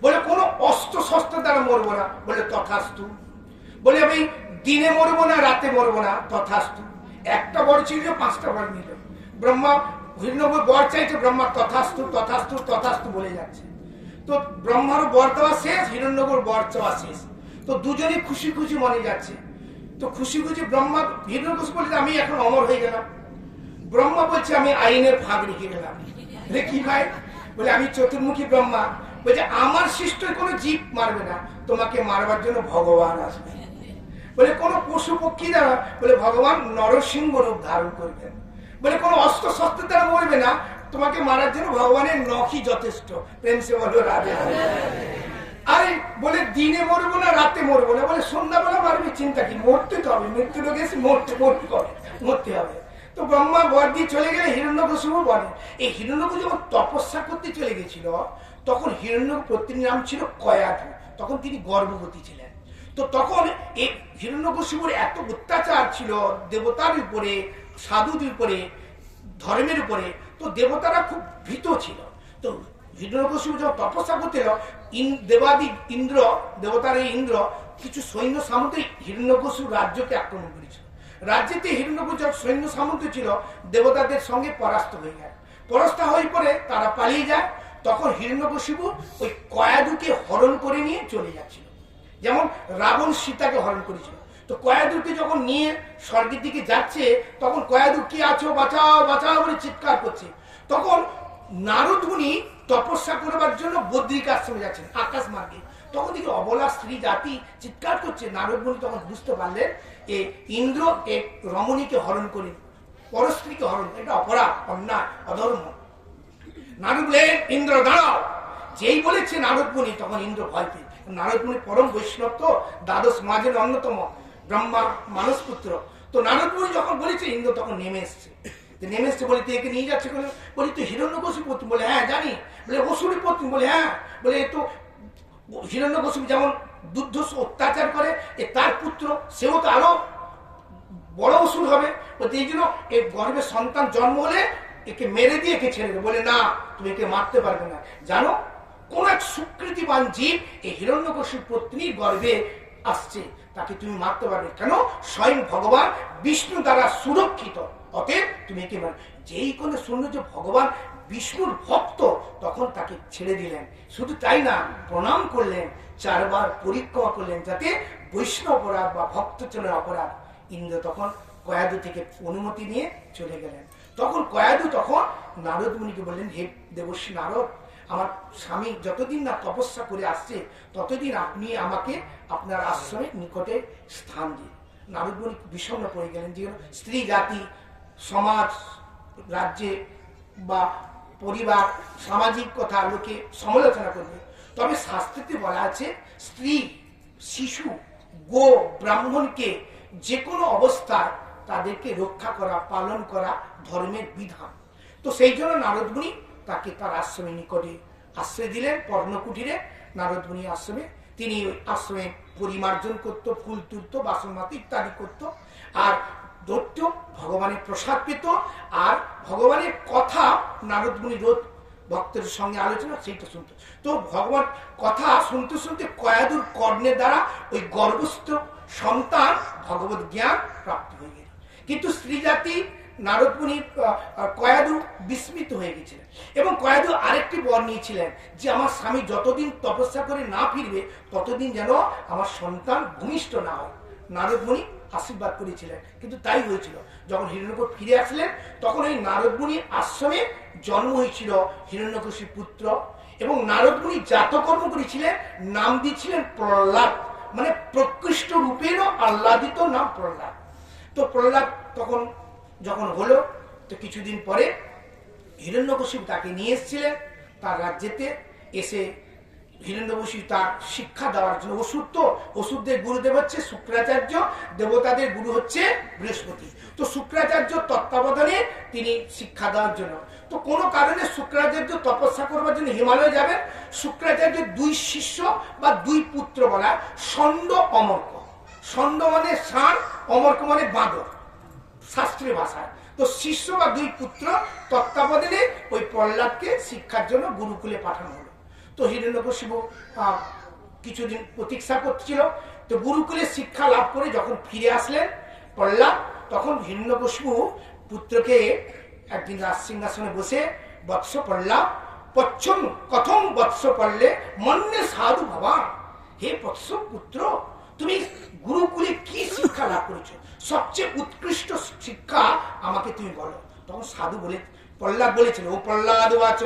Speaker 1: বলে কোন অস্ত্র শস্ত্র দ্বারা মরবো না, বলে তথাস্তু। বলে আমি দিনে মরবো না, রাতে মরবো না, তথাস্তু। একটা বর ছিল, 5টা বর নিল। ব্রহ্মা হিরণ্যকশিপু বর চাইছে, ব্রহ্মা তথাস্তু তথাস্তু তথাস্তু বলে যাচ্ছে। তো ব্রহ্মারও বর দেওয়া শেষ, হিরণ্যকশিপুর বর চাওয়া শেষ। তো দুজনেই খুশি খুশি মনে যাচ্ছে। তো খুশি খুশি ব্রহ্মা, হিরণ্যকশিপু বলছে আমি এখন অমর হয়ে গেলাম। ব্রহ্মা বলছে আমি আইনের ভাগ রেখে গেলাম। কি ভাই? বলে আমি চতুর্মুখী ব্রহ্মা। বলছে আমার সৃষ্ট কোনো জীব মারবে না, তোমাকে মারবার জন্য ভগবান আসবে। বলে কোন পশু পক্ষী দ্বারা, বলে ভগবান নরসিংহ রূপ ধারণ করবেন। বলে কোন অস্ত্র শস্ত্রের দ্বারা মরবে না, তোমাকে মারার জন্য ভগবানের নখই যথেষ্ট। প্রেম সে বলো রাধে রাধে। আরে বলে দিনে মরবো না, রাতে মরবো না, বলে সন্ধ্যাবেলা মারবে, চিন্তা কি, মরতে তো হবে, মৃত্যু লোক এসে মরতে হবে। তো ব্রহ্মা বর দিয়ে চলে গেলে হিরণ্যকশিপু বলে, এই হিরণ্যকশিপু যখন তপস্যা করতে চলে গেছিল তখন হিরণ্যকশিপুর নাম ছিল কয়াধু, তখন তিনি গর্ভবতী ছিলেন। তো তখন এই হিরণ্যকশিপুর এত অত্যাচার ছিল দেবতার উপরে, সাধুদের উপরে, ধর্মের উপরে, তো দেবতারা খুব ভীত ছিল। তো হিরণ্যকশিপু যখন তপস্যা করতে এলো, দেবাদি ইন্দ্র, দেবতার এই ইন্দ্র কিছু সৈন্য সামন্ত হিরণ্যকশিপুর রাজ্যকে আক্রমণ করেছিল। রাজ্যেতে হিরণ্যকশিপুর যখন সৈন্য সামন্ত ছিল দেবতাদের সঙ্গে পরাস্ত হয়ে যায়। পরাস্ত হয়ে পরে তারা পালিয়ে যায়। তখন হিরণ্যকশিপু ওই কয়াধুকে হরণ করে নিয়ে চলে যাচ্ছিল, যেমন রাবণ সীতাকে হরণ করেছিল। তো কয়াধুকে যখন নিয়ে স্বর্গের দিকে যাচ্ছে তখন কয়াধু কি আছো, বাঁচাও বাঁচাও বলে চিৎকার করছে। তখন নারদ মুনি তপস্যা করবার জন্য বদ্রিক আশ্রমে যাচ্ছেন আকাশ মার্গে। তখন দেখি অবলা স্ত্রী জাতি চিৎকার করছে। নারদ মুনি তখন বুঝতে পারলেন ইন্দ্র এক রমণীকে হরণ করে, পরস্ত্রীকে হরণ, এটা অপরাধ, অন্যায়, অধর্ম। নারদ বলে, ইন্দ্র দাঁড়াও, যেই বলেছে নারদ মুনি, তখন ইন্দ্র ভয় পেয়ে, নারদ মুনি পরম বৈষ্ণব, তো দ্বাদশ মাঝের অন্যতম ব্রহ্মা মানস পুত্র। তো নারদ মুনি যখন বলেছে, ইন্দ্র তখন নেমে এসছে। নেমে এসছে বলে, তুই একে নিয়ে যাচ্ছে কেন? বলি তুই হিরণ্যকশিপুর পত্নী। বলে হ্যাঁ জানি। বলে অসুরী পত্নী? বলে হ্যাঁ। বলে এ তো হিরণ্যকশিপু যেমন দুর্ধর্ষ অত্যাচার করে, এ তার পুত্র, সেও তো আরো বড় অসুর হবে। বলতে এই জন্য এই গর্ভে সন্তান জন্ম হলে একে মেরে দিয়ে একে ছেড়ে দেবে। বলে না, তুমি একে মারতে পারবে না। জানো, কোন এক সুকৃতিবান জীব এই হিরণ্যকশিপুর পত্নীর গর্ভে আসছে, তাকে তুমি মারতে পারবে কেন? স্বয়ং ভগবান বিষ্ণু দ্বারা সুরক্ষিত, অতএব তুমি একে মার। যেই কোনো শুনল যে ভগবান বিষ্ণুর ভক্ত, তখন তাকে ছেড়ে দিলেন। শুধু তাই না, প্রণাম করলেন, 4 বার পরিক্রমা করলেন, যাতে বৈষ্ণব অপরাধ বা ভক্তচনের অপরাধ। ইন্দ্র তখন কয়াদু থেকে অনুমতি নিয়ে চলে গেলেন। তখন কয়াদু তখন নারদ মুনিকে বললেন, হে দেবর্ষী নারদ, আমার স্বামী যতদিন না তপস্যা করে আসছে, ততদিন আপনি আমাকে আপনার আশ্রমের নিকটে স্থান দিন। নারদ মুনি বিষণ্ণ পড়ে গেলেন, যে স্ত্রী জাতি, সমাজ, রাজ্যে বা পরিবার, সামাজিক কথা লোকে সমালোচনা করবে। তবে শাস্ত্রতে বলা আছে, স্ত্রী, শিশু, গো, ব্রাহ্মণকে যে কোনো অবস্থায় তাদেরকে রক্ষা করা, পালন করা ধর্মের বিধান। তো সেই জন্য নারদ মুনি তাকে তার আশ্রমের নিকটে আশ্রয় দিলেন। পর্ণকুটিরে নারদ মুনি আশ্রমে, তিনি ওই আশ্রমে পরিমার্জন করত, ফুল তুলত, বাসন মাত ইত্যাদি করত, আর দৈত্য ভগবানের প্রসাদ পেত, আর ভগবানের কথা নারদ মুনি রোজ ভক্তের সঙ্গে আলোচনা সেইটা শুনত। তো ভগবান কথা শুনতে শুনতে কয়াদুর কর্ণের দ্বারা ওই গর্ভস্থ সন্তান ভগবত জ্ঞান প্রাপ্ত হয়ে গেল। কিন্তু স্ত্রী জাতি নারদ মুনি কয়াদু বিস্মিত হয়ে গেছিলেন, এবং কয়াদু আরেকটি বর নিয়েছিলেন, যে আমার স্বামী যতদিন তপস্যা করে না ফিরবে, ততদিন যেন আমার সন্তান ভূমিষ্ঠ না হয়। নারদ মুনি আশীর্বাদ করেছিলেন, কিন্তু তাই হয়েছিল। যখন হিরণ্যকূট ফিরে আসলেন, তখন এই নারদ মুনির আশ্রমে জন্ম হয়েছিল হিরণ্যকশিপুর পুত্র, এবং নারদ মুনি জাতকর্ম করেছিলেন, নাম দিয়েছিলেন প্রহ্লাদ, মানে প্রকৃষ্ট রূপেরও আহ্লাদিত নাম প্রহ্লাদ। তো প্রহ্লাদ তখন যখন হলো, তো কিছুদিন পরে হিরণ্যকশিপু তাকে নিয়ে এসেছিলেন তার রাজ্যেতে। এসে হিরণ্যকশিপু তার শিক্ষা দেওয়ার জন্য, অসুর তো, অসুরদের গুরুদেব হচ্ছে শুক্রাচার্য, দেবতাদের গুরু হচ্ছে বৃহস্পতি। তো শুক্রাচার্য তত্ত্বাবধানে তিনি শিক্ষা দেওয়ার জন্য, তো কোনো কারণে শুক্রাচার্য তপস্যা করবার জন্য হিমালয়ে যাবেন। শুক্রাচার্যের 2 শিষ্য বা 2 পুত্র বলা, ষণ্ড অমর্ক। ষণ্ড মানে ষাঁড়, অমর্ক মানে বাঁদর শাস্ত্রীয় ভাষায়। তো শিষ্য বা 2 পুত্র তত্ত্বাবধানে ওই প্রহ্লাদকে শিক্ষার জন্য গুরুকুলে পাঠানো হলো। তো হিরণ্যকশিপু কিছুদিন প্রতীক্ষা করছিল। তো গুরুকুলে শিক্ষা লাভ করে যখন ফিরে আসলেন প্রহ্লাদ, তখন হিরণ্যকশিপু পুত্রকে একদিন রাজসিংহাসনে বসে, বৎস প্রহ্লাদ, পচ্ছম কথম বৎস পড়লে মন্যে সাধু বাবা, হে বৎস পুত্র, তুমি গুরুকুলে কি শিক্ষা লাভ করেছো? সবচেয়ে উৎকৃষ্ট শিক্ষা আমাকে তুমি বলো। তখন সাধু বলে, প্রহ্লাদ বলেছিল, ও প্রহ্লাদ বাচ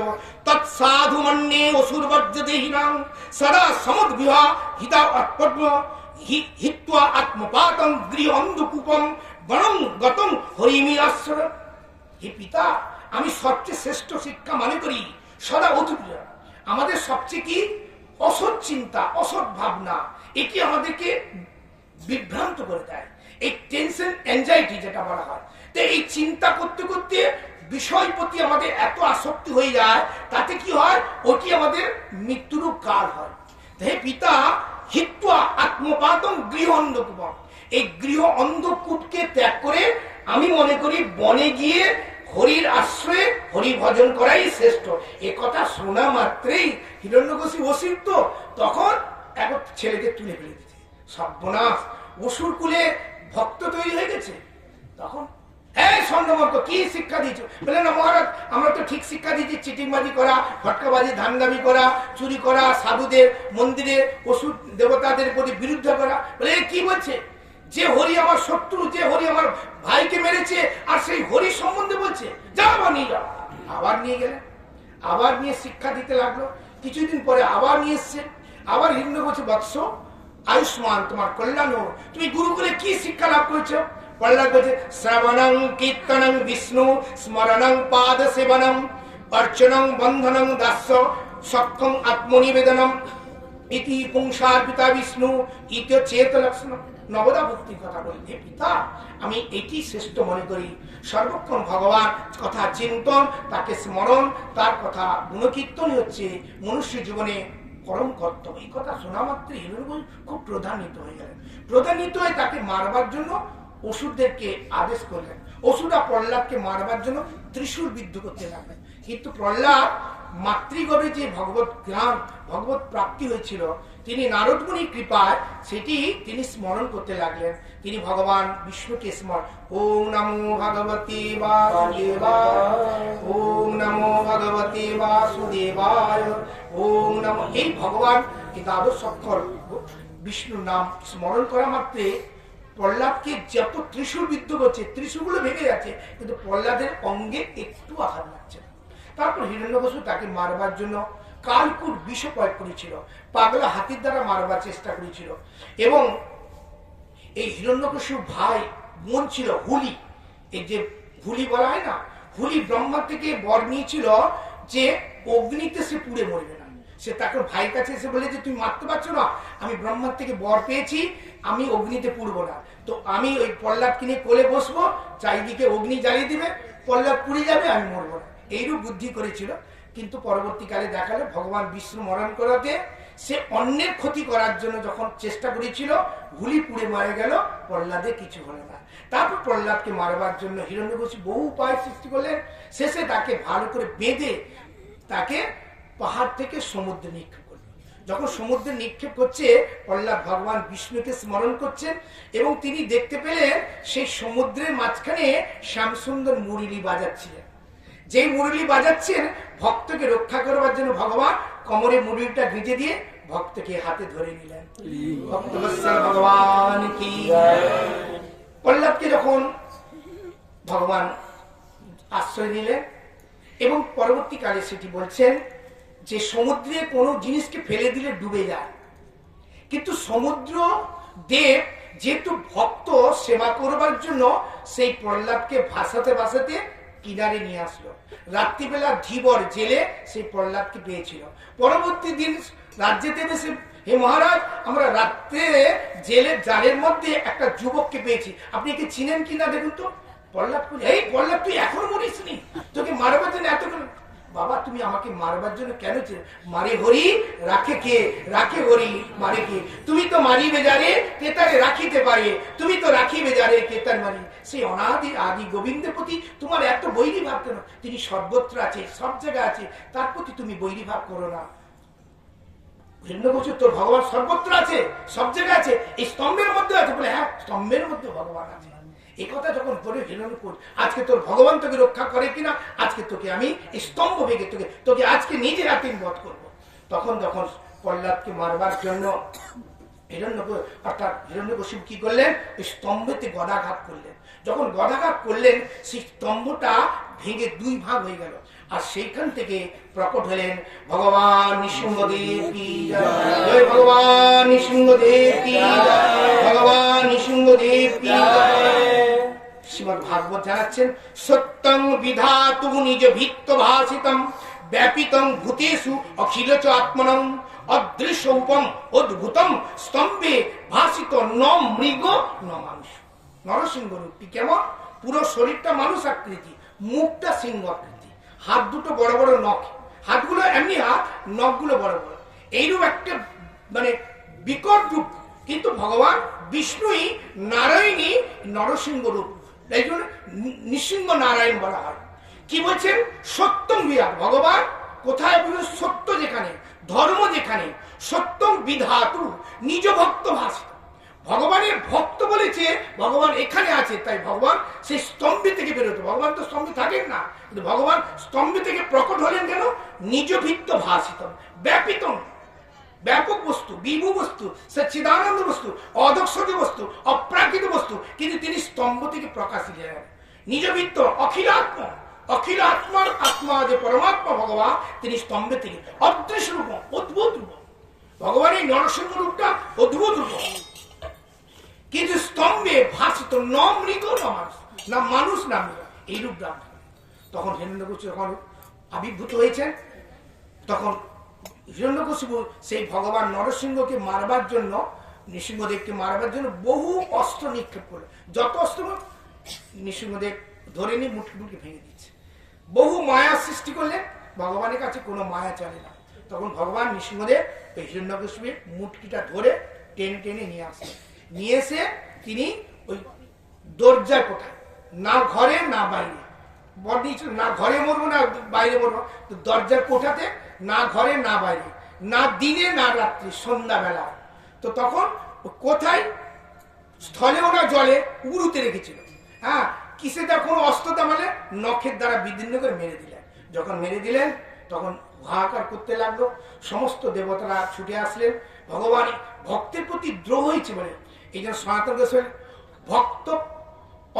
Speaker 1: তৎসাধু মন্যে অসুর বজ্রদেহিনাং সদা সমুদ্বিহা হিতা পদ্ম হিত্বা আত্মপাতং গৃহ অন্ধকূপম বনং গতম হরিমি আশ্রয়। হে পিতা, আমি সবচেয়ে শ্রেষ্ঠ শিক্ষা মনে করি সদা অতুল্য। আমাদের সবচেয়ে কি অসৎ চিন্তা, অসৎ ভাবনা, এটি আমাদেরকে বিভ্রান্ত করে দেয়। এই টেনশন, অ্যাংজাইটি যেটা বলা হয়, তো এই চিন্তা করতে করতে বিষয় প্রতি আমাদের এত আসক্তি হয়ে যায়, তাতে কি হয়, ওটি আমাদের মৃত্যুর কাল হয়। হে পিতা, হিত্বা আত্মপাতং গৃহ অন্ধকূপম, এই গৃহ অন্ধকূপকে ত্যাগ করে আমি মনে করি বনে গিয়ে হরির আশ্রয়ে হরি ভজন করাই শ্রেষ্ঠ। এ কথা শোনা মাত্রেই হিরণ্যকশিপু অসুর তো, তখন এক ছেলেকে তুলে ফেলে দিচ্ছে। সর্বনাশ, অসুর কুলে ভক্ত তৈরি হয়ে গেছে। তখন হ্যাঁ স্বর্ণমর্ক, কি শিক্ষা দিয়েছ? বলে না মহারাজ, আমরা তো ঠিক শিক্ষা দিচ্ছি, চিটিংবাজি করা, ভটকাবাজি, ধান্দাবি করা, চুরি করা, সাধুদের মন্দিরে অসুর দেবতাদের প্রতি বিরুদ্ধ করা। বলে কি বলছে? যে হরি আমার শত্রু, যে হরি আমার ভাইকে মেরেছে, আর সেই হরি সম্বন্ধে বলছে, যা আবার নিয়ে যাও। আবার নিয়ে গেলেন, আবার নিয়ে শিক্ষা দিতে লাগলো। কিছুদিন পরে আবার নিয়ে এসছে। আবার হিরণ্য বলছে, বৎস আয়ুষ্মান, তোমার কল্যাণ হোক, তুমি গুরুকুলে কি শিক্ষা লাভ করেছো? প্রহ্লাদ বলছে, শ্রবণং কীর্তনং বিষ্ণু স্মরণং পাদ সেবনং অর্চনং বন্ধনং দাস্য সক্ষম আত্মনিবেদনম ইতি পুংসার পিতা বিষ্ণু ইতি চেত লক্ষণ। নবদা ভক্তির কথা বলতে, পিতা আমি এটি শ্রেষ্ঠ মনে করি, সর্বক্ষণ ভগবান কথা চিন্তন, তাকে স্মরণ, তার কথা গুণকীর্তনই হচ্ছে মনুষ্য জীবনে পরম কর্তব্য। এই কথা শোনা মাত্র হিরণ্যকশিপু খুব প্রধানিত হয়ে গেলেন। প্রধানিত হয়ে তাকে মারবার জন্য অসুরদেরকে আদেশ করলেন। অসুররা প্রহ্লাদকে মারবার জন্য ত্রিশূল বিদ্ধ করতে লাগলেন। কিন্তু প্রহ্লাদ মাতৃগর্ভে যে ভগবত জ্ঞান, ভগবত প্রাপ্তি হয়েছিল, তিনি নারদ মুনির কৃপায় সেটি তিনি স্মরণ করতে লাগলেন। তিনি ভগবান বিষ্ণুকে স্মরণ, ওম নমো ভগবতে বাসুদেবায়, ওম নমো ভগবতে বাসুদেবায়, ওম নমো, এই ভগবান এই দ্বাদশ অক্ষর বিষ্ণুর নাম স্মরণ করা মাত্রে প্রহ্লাদকে যত ত্রিশূল বিদ্ধ করছে, ত্রিশূলগুলো ভেঙে যাচ্ছে, কিন্তু প্রহ্লাদের অঙ্গে একটু আঘাত লাগছে না। তারপর হিরণ্যকশিপু তাকে মারবার জন্য কালকুট বিষ প্রয়োগ করেছিল, পাগলা হাতির দ্বারা মারবার চেষ্টা করেছিল। এবং এই হিরণ্যকশিপুর ভাই বোন ছিল হুলি, এই যে হুলি বলা হয় না, হুলি ব্রহ্মা থেকে বর নিয়েছিল যে অগ্নিতে সে পুড়ে মরবে না। সে তাকে ভাইয়ের কাছে এসে বলে যে তুমি মারতে পারছো না, আমি ব্রহ্মার থেকে বর পেয়েছি, আমি অগ্নিতে পুড়বো না, তো আমি ওই প্রহ্লাদকে নিয়ে কোলে বসবো, চারিদিকে অগ্নি জ্বালিয়ে দিবে, প্রহ্লাদ পুড়ে যাবে, আমি মরবো না। এইরূপ বুদ্ধি করেছিল। কিন্তু পরবর্তীকালে দেখালো ভগবান বিষ্ণু মরণ করাতে সে অন্যের ক্ষতি করার জন্য যখন চেষ্টা করেছিল, হুলি পুড়ে মারা গেল, প্রহ্লাদের কিছু হলো না। তারপর প্রহ্লাদকে মারবার জন্য হিরণ্যকশিপু বহু উপায় সৃষ্টি করলেন। শেষে তাকে ভালো করে বেঁধে তাকে পাহাড় থেকে সমুদ্রে নিক্ষেপ করলেন। যখন সমুদ্রে নিক্ষেপ করছে, প্রহ্লাদ ভগবান বিষ্ণুকে স্মরণ করছেন এবং তিনি দেখতে পেলেন সেই সমুদ্রের মাঝখানে শ্যামসুন্দর মুরলি বাজাচ্ছিলেন। যেই মুরলি বাজাচ্ছেন, ভক্তকে রক্ষা করবার জন্য ভগবান কোমরে মুরলিটা গেঁজে দিয়ে ভক্তকে হাতে ধরে নিলেন। ভগবান কি প্রহ্লাদকে যখন ভগবান আশ্রয় নিলেন এবং পরবর্তীকালে সেটি বলছেন যে সমুদ্রে কোনো জিনিসকে ফেলে দিলে ডুবে যায়, কিন্তু সমুদ্র দেব যেহেতু ভক্ত সেবা করবার জন্য সেই প্রহ্লাদকে ভাসাতে ভাসাতে কিনারে নিয়ে আসলো। রাত্রিবেলা ধীবর জেলে সেই প্রহ্লাদকে পেয়েছিল। পরবর্তী দিন রাজ্যে দেবে সে, হে মহারাজ, আমরা রাত্রে জেলের জালের মধ্যে একটা যুবককে পেয়েছি, আপনি একে চিনেন কিনা দেখুন তো। প্রহ্লাদ বলে, এই প্রহ্লাদ তুই এখনো মরিসনি, তোকে মারবার জন্য এত কেন? বাবা তুমি আমাকে মারবার জন্য কেন? মারে হরি রাখে কে, রাখে হরি মারে কে, তুমি তো মারি বেজারে কেতারে রাখিতে পারে, তুমি তো রাখি বেজারে কেতার মারি। সেই অনাদি আদি গোবিন্দের প্রতি তোমার এত বৈরী ভাব কেন? তিনি সর্বত্র আছে, সব জায়গায় আছে, তার প্রতি তুমি বৈরী ভাব করো না। হিরণ্যকশিপু, তোর ভগবান সর্বত্র আছে, সব জায়গায় আছে, এই স্তম্ভের মধ্যে আছে। বলে হ্যাঁ, স্তম্ভের মধ্যে ভগবান আছে। এই কথা যখন বলে হিরণ্যকশিপু, আজকে তোর ভগবান তোকে রক্ষা করে কিনা, আজকে তোকে আমি এই স্তম্ভ ভেঙে তোকে আজকে নিজের হাতে বধ করবো। তখন প্রহ্লাদকে মারবার জন্য হিরণ্যকশিপু কি করলেন, ওই স্তম্ভেতে গদাঘাত করলেন। যখন গদাঘাত করলেন, সেই স্তম্ভটা ভেঙে দুই ভাগ হয়ে গেল। আর সেইখান থেকে প্রকট হলেন ভগবান নৃসিংহদেব কি জয়, ভগবান নৃসিংহদেব কি জয়, ভগবান নৃসিংহদেব কি জয়। শ্রীমদ্ ভাগবত জানাচ্ছেন, সত্যং বিধাতু নিজ ভিত্ত ভাসিতম ব্যাপিতং ভূতেষু অখিল চ আত্মনং অদৃশ্যপম অদ্ভুতম স্তম্ভে ভাসিত ন মৃগ ন মানুষ। নরসিংহ রূপটি কেমন? পুরো শরীরটা মানুষ আকৃতি, মুখটা সিংহ আকৃতি, হাত দুটো বড় বড় নখ, হাতগুলো এমনি হাত, নখগুলো বড় বড়, এইরূপ একটা মানে বিকট রূপ। কিন্তু ভগবান বিষ্ণুই নারায়ণী নরসিংহ রূপ, এই জন্য নৃসিংহ নারায়ণ বলা হয়। কি বলছেন? সত্যম বিরাট, ভগবান কোথায়? সত্য যেখানে, ধর্ম যেখানে, সত্যম বিধাতু নিজ ভক্ত ভাসিত। ভগবানের ভক্ত বলেছে ভগবান এখানে আছে, তাই ভগবান সেই স্তম্ভে থেকে বেরোতো। ভগবান তো স্তম্ভে থাকেন না, কিন্তু ভগবান স্তম্ভে থেকে প্রকট হলেন কেন? নিজ ভিত্ত ভাসিত ব্যাপিতম, ব্যাপক বস্তু, বিভু বস্তু, সচ্চিদানন্দ বস্তু, অদক্ষজ বস্তু, অপ্রাকৃত বস্তু, কিন্তু তিনি স্তম্ভ থেকে প্রকাশিত হলেন। নিজ ভিত্ত অখিলাত্ম, অখিল আত্মার আত্মা যে পরমাত্মা ভগবান, তিনি স্তম্ভে থেকে অদৃশ্য রূপ, অদ্ভুত রূপ। ভগবানের নরসিংহ রূপটা অদ্ভুত রূপ, কিন্তু স্তম্ভে ভাসিত ন মৃগ ন মানুষ, না মানুষ না মৃগ, এই রূপ দাম। তখন হিরণ্যকশিপু যখন আবির্ভূত হয়েছেন, তখন হিরণ্যকশিপু সেই ভগবান নরসিংহকে মারবার জন্য, নৃসিংহদেবকে মারবার জন্য বহু অস্ত্র নিক্ষেপ করলো। যত অস্ত্র নৃসিংহদেব ধরে নিয়ে মুটকি মুটকি ভেঙে দিচ্ছে। বহু মায়া সৃষ্টি করলেন, ভগবানের কাছে কোনো মায়া চলে না। তখন ভগবান নৃসিংহদেব ওই হিরণ্যকশিপুর মুটকিটা ধরে টেনে টেনে নিয়ে আসলেন। নিয়ে এসে তিনি ওই দরজার কোঠায়, না ঘরে না বাইরে, বডি না ঘরে মরবো না বাইরে মরবো, তো দরজার কোঠাতে না ঘরে না বাইরে, না দিনে না রাত্রি, সন্ধ্যাবেলা। তো তখন কোথায়, স্থলেও না জলে, উড়ুতে রেখেছিল। হ্যাঁ, কিসে তার কোনো অস্ত্র মানে নখের দ্বারা বিদীর্ণ করে মেরে দিলেন। যখন মেরে দিলেন তখন হাহাকার করতে লাগলো, সমস্ত দেবতারা ছুটে আসলেন। ভগবান ভক্তের প্রতি দ্রোহ হয়েছে বলে এই জন্য সনাতন গোস্বামী ভক্ত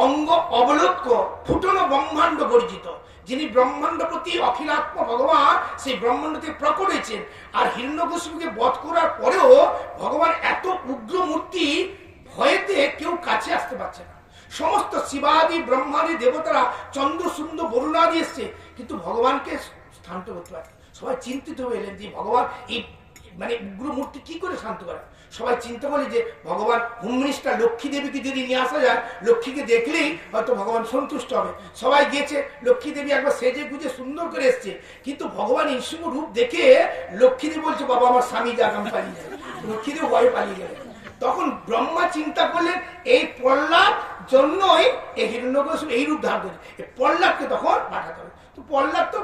Speaker 1: অঙ্গ অবলোক্য ফুটনো ব্রহ্মাণ্ড গর্জিত, যিনি ব্রহ্মাণ্ড প্রতি অখিলাত্ম ভগবান সেই ব্রহ্মাণ্ডতে প্রকট হয়েছেন। আর হিরণ্যকশিপুকে বধ করার পরেও ভগবান এত উগ্র মূর্তি, ভয়েতে কেউ কাছে আসতে পারছে না। সমস্ত শিবাদি ব্রহ্মাদি দেবতারা চন্দ্র সুন্দর বরুণাদি এসছে, কিন্তু ভগবানকে শান্ত করতে পারে। সবাই চিন্তিত হয়ে এলেন যে ভগবান এই মানে উগ্র মূর্তি কি করে শান্ত করে। সবাই চিন্তা করে যে ভগবান হোম মিনিস্টার লক্ষ্মী দেবীকে যদি নিয়ে আসা যায়, লক্ষ্মীকে দেখলেই হয়তো ভগবান সন্তুষ্ট হবে। সবাই গিয়েছে, লক্ষ্মী দেবী একবার সেজে গুজে সুন্দর করে এসছে, কিন্তু ভগবান নৃসিংহ রূপ দেখে লক্ষ্মী দেবী বলছে বাবা আমার স্বামী যাক, আমি পালিয়ে যাবে। লক্ষ্মী দেবী ভয় পালিয়ে গেলেন। তখন ব্রহ্মা চিন্তা করলেন এই প্রহ্লাদ জন্যই এই হিরণ্যকশিপু এই রূপ ধারণ করে, এই প্রহ্লাদকে তখন পাঠাতে হবে। তো প্রহ্লাদ তো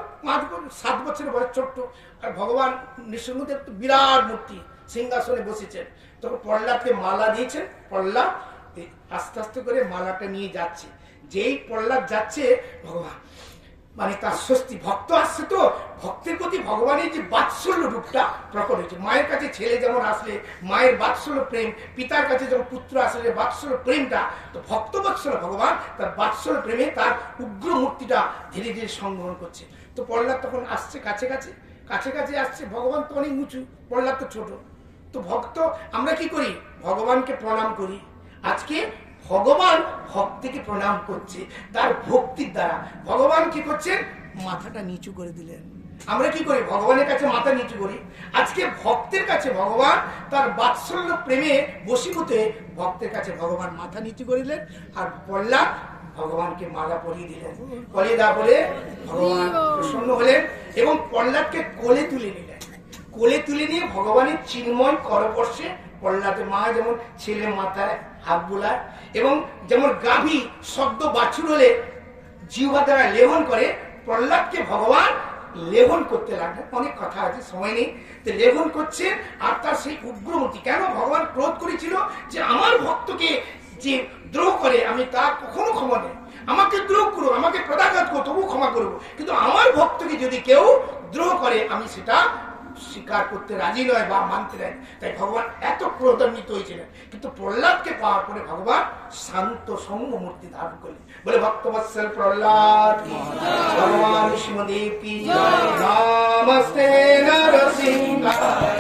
Speaker 1: 7 বছরের বয়স, ছোট্ট। আর ভগবান নৃসিংহদেব তো বিরাট মূর্তি, সিংহাসনে বসেছেন। তখন প্রহ্লাদকে মালা দিয়েছেন। প্রহ্লাদ আস্তে আস্তে করে মালাটা নিয়ে যাচ্ছে। যেই প্রহ্লাদ যাচ্ছে, ভগবান মানে তার স্বস্তি, ভক্ত আসছে তো, ভক্তের প্রতি ভগবানের যে বাৎসল্য রূপটা প্রকট হয়েছে। মায়ের কাছে ছেলে যেমন আসলে মায়ের বাৎসল্য প্রেম, পিতার কাছে যখন পুত্র আসলে বাৎসল্য প্রেমটা, তো ভক্ত বাৎসল্য ভগবান তার বাৎসল্য প্রেমে তার উগ্র মূর্তিটা ধীরে ধীরে সংগ্রহণ করছে। তো প্রহ্লাদ তখন আসছে কাছে কাছে, কাছে কাছে আসছে। ভগবান তো অনেক উঁচু, প্রহ্লাদ তো ছোট। তো ভক্ত আমরা কি করি, ভগবানকে প্রণাম করি। আজকে ভগবান ভক্তকে প্রণাম করছে তার ভক্তির দ্বারা। ভগবান কি করছেন, মাথাটা নিচু করে দিলেন। আমরা কি করি, ভগবানের কাছে মাথা নিচু করি। আজকে ভক্তের কাছে ভগবান তার বাৎসল্য প্রেমে বশীভূত হয়ে ভক্তের কাছে ভগবান মাথা নিচু করিলেন। আর প্রহ্লাদ ভগবানকে মালা পরিয়ে দিলেন। পরিয়ে দেওয়া বলে ভগবান প্রসন্ন হলেন এবং প্রহ্লাদকে কোলে তুলে নিলেন। কোলে তুলে নিয়ে ভগবানের চিন্ময় করপর্শে প্রহ্লাদের মা যেমন ছেলে মাথায় হাত বোলায়, এবং যেমন গাভী সদ্য বাছুর হলে জিহ্বা দ্বারা লেহন করে, প্রহ্লাদকে ভগবান লেহন করতে লাগলেন। অনেক কথা আছে, সময় নেই। তো লেহন করছে আর তার সেই উগ্রমূর্তি, কেন ভগবান ক্রোধ করেছিল যে আমার ভক্তকে যে দ্রোহ করে আমি তা কখনো ক্ষমা নেই। আমাকে দ্রোহ করো, আমাকে প্রদাঘাত করো, তবু ক্ষমা করবো, কিন্তু আমার ভক্তকে যদি কেউ দ্রোহ করে আমি সেটা স্বীকার করতে রাজি নয় বা মানতে রাজি। তাই ভগবান এত ক্রোধান্বিত হয়েছিলেন। কিন্তু প্রহ্লাদকে পাওয়ার পরে ভগবান শান্ত সৌম্য মূর্তি ধারণ করলেন। বলে ভক্তবৎসল প্রহ্লাদ ভগবান নৃসিংহদেব কি জয়। নমস্তে নরসিংহায়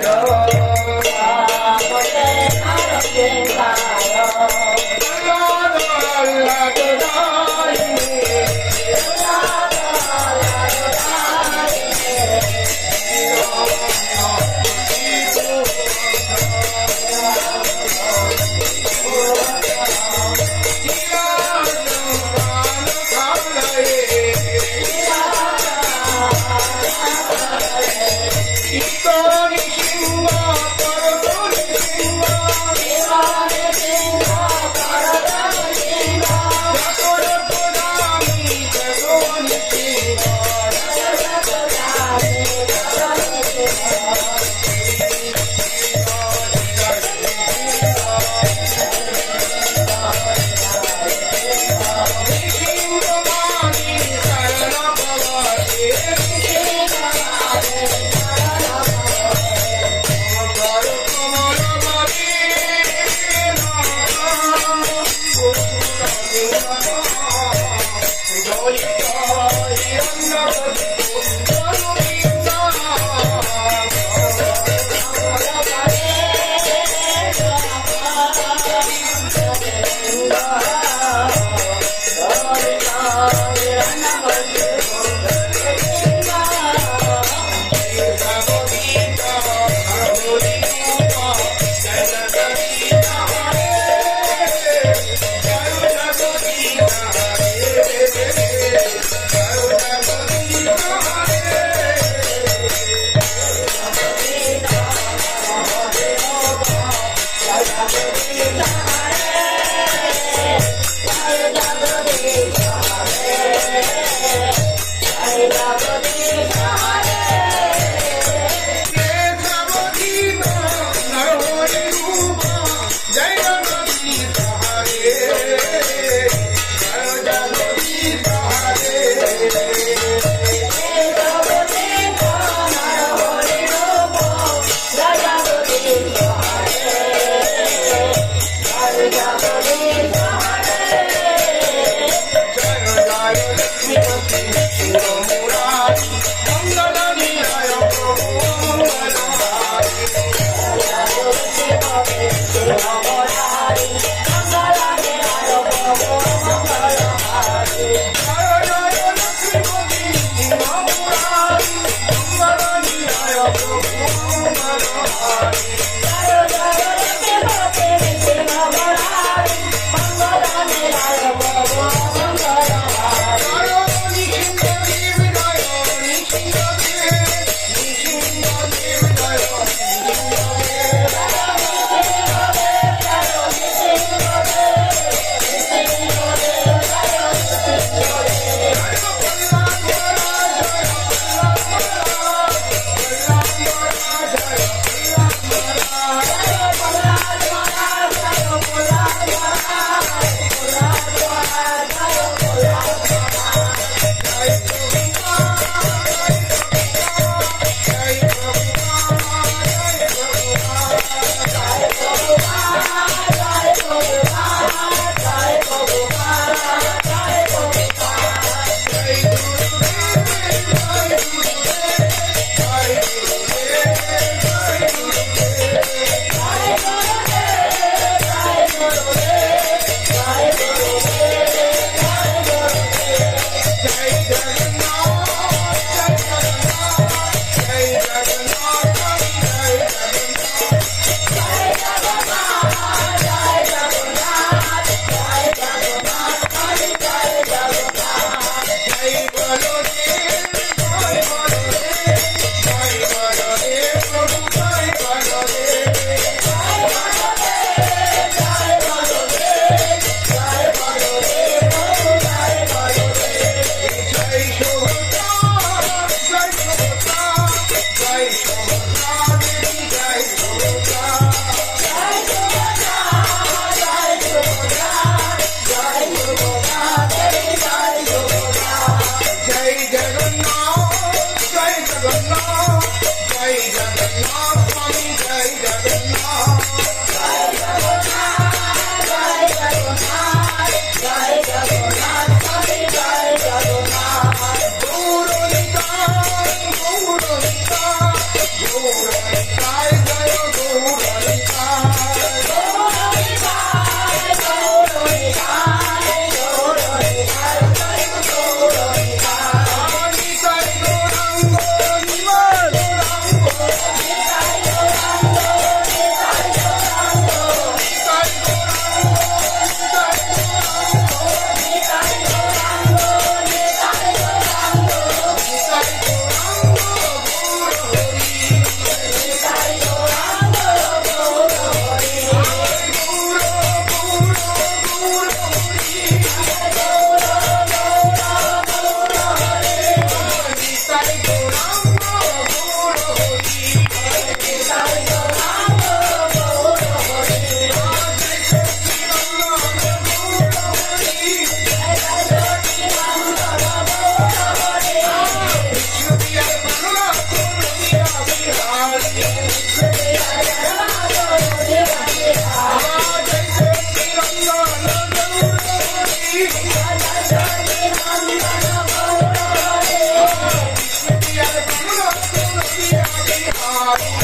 Speaker 1: Oh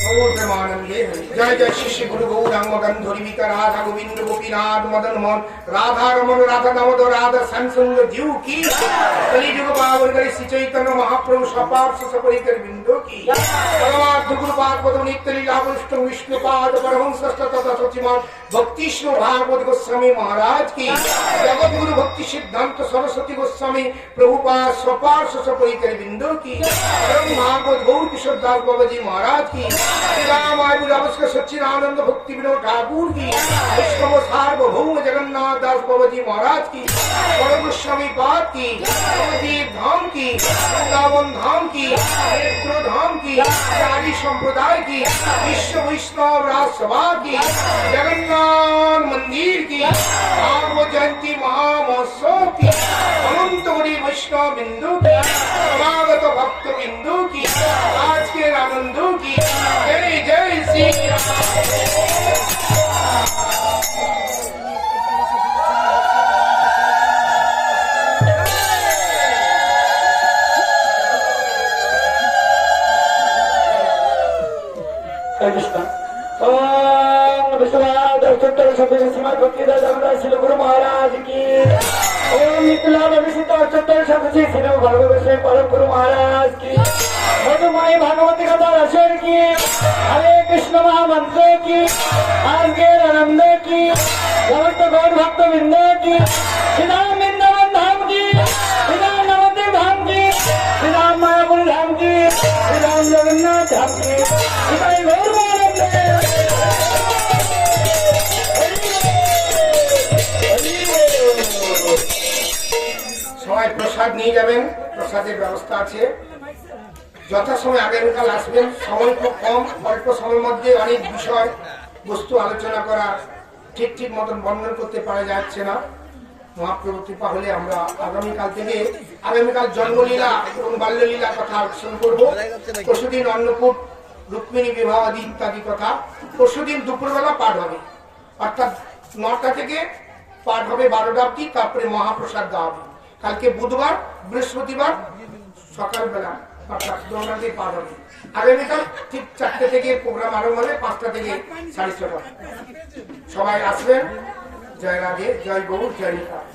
Speaker 1: प्रेमानंदे जय जय शिष्य गुरु गौरांग गंधर्विका राधा गोविंद गोपीनाथ मदन मोहन राधा रमन राधा दामोदर राधा संसंग जीव की कलिजुग पावन करे श्री चैतन्य महाप्रभु सपार्श सपरिकर बिंदु की परमार्थ गुरु पाद पद नित्य लीला विष्णु विष्णुपाद परमहंस तथा सचिमान भक्तिष्णु भागवत गोस्वामी महाराज की जगत गुरु भक्ति सिद्धांत सरस्वती गोस्वामी प्रभुपाद सपार्श सपरिकर बिंदु की भागवत गौर किशोर दास बाबा जी महाराज की राम आयुर्वेद सच्चिदानंद भक्ति विनोद ठाकुर की वैष्णव सार्वभौम जगन्नाथ दास बाबा जी महाराज की परम गोस्वामी पाद की नवद्वीप धाम की वृंदावन धाम की नेत्र धाम की आदि संप्रदाय की विश्व वैष्णव राजसभा की जगन्नाथ मंदिर की भागवत जयंती महामहोत्सव की अनंत बड़ी वैष्णव बिंदु की समागत भक्त बिंदु की आज के आनंदों की जय जय श्री
Speaker 2: कृष्ण ओम विश्वनाथ अष्टोत्तर शतकों श्रीमद् भक्तिवेदांत रामानुज श्री गुरु महाराज की ओम निकला भविष्य अष्टोत्तर शतकों श्री भगवत श्री परम गुरु महाराज की मधुमाई भागवती कथा रचन की हरे कृष्ण महामंत्र की आज के आनंद की समस्त गौर भक्त वृंद की श्रीराम वृंदावन धाम की श्रीराम नवद्वीप धाम की श्रीराम मायापुर धाम की श्रीराम जगन्नाथ धाम की श्री गौर
Speaker 1: সবাই প্রসাদ নিয়ে যাবেন প্রসাদের ব্যবস্থা আছে যথাসময় আগামীকাল আসবেন সময় খুব কম অল্প সময়ের মধ্যে অনেক বিষয় বস্তু আলোচনা করা ঠিক মতন বর্ণন করতে পারা যাচ্ছে না মহাপ্রভু কৃপা হলে আমরা আগামীকাল জন্মলীলা এবং বাল্যলীলা কথা আলোচনা করবো পরশুদিন অন্নকূট রুক্মিণী বিবাহ আদি ইত্যাদি কথা পরশুদিন দুপুরবেলা পাঠ হবে অর্থাৎ 9টা থেকে পাঠ হবে 12টা অবধি তারপরে মহাপ্রসাদ দেওয়া হবে কালকে বুধবার বৃহস্পতিবার সকালবেলা অর্থাৎ 2টাতে পাঠ হবে আগামীকাল ঠিক 4টে থেকে প্রোগ্রাম আরম্ভ হবে 5টা থেকে 6:30 সবাই আসবেন জয় রাধে জয় গৌর জয় নিতাই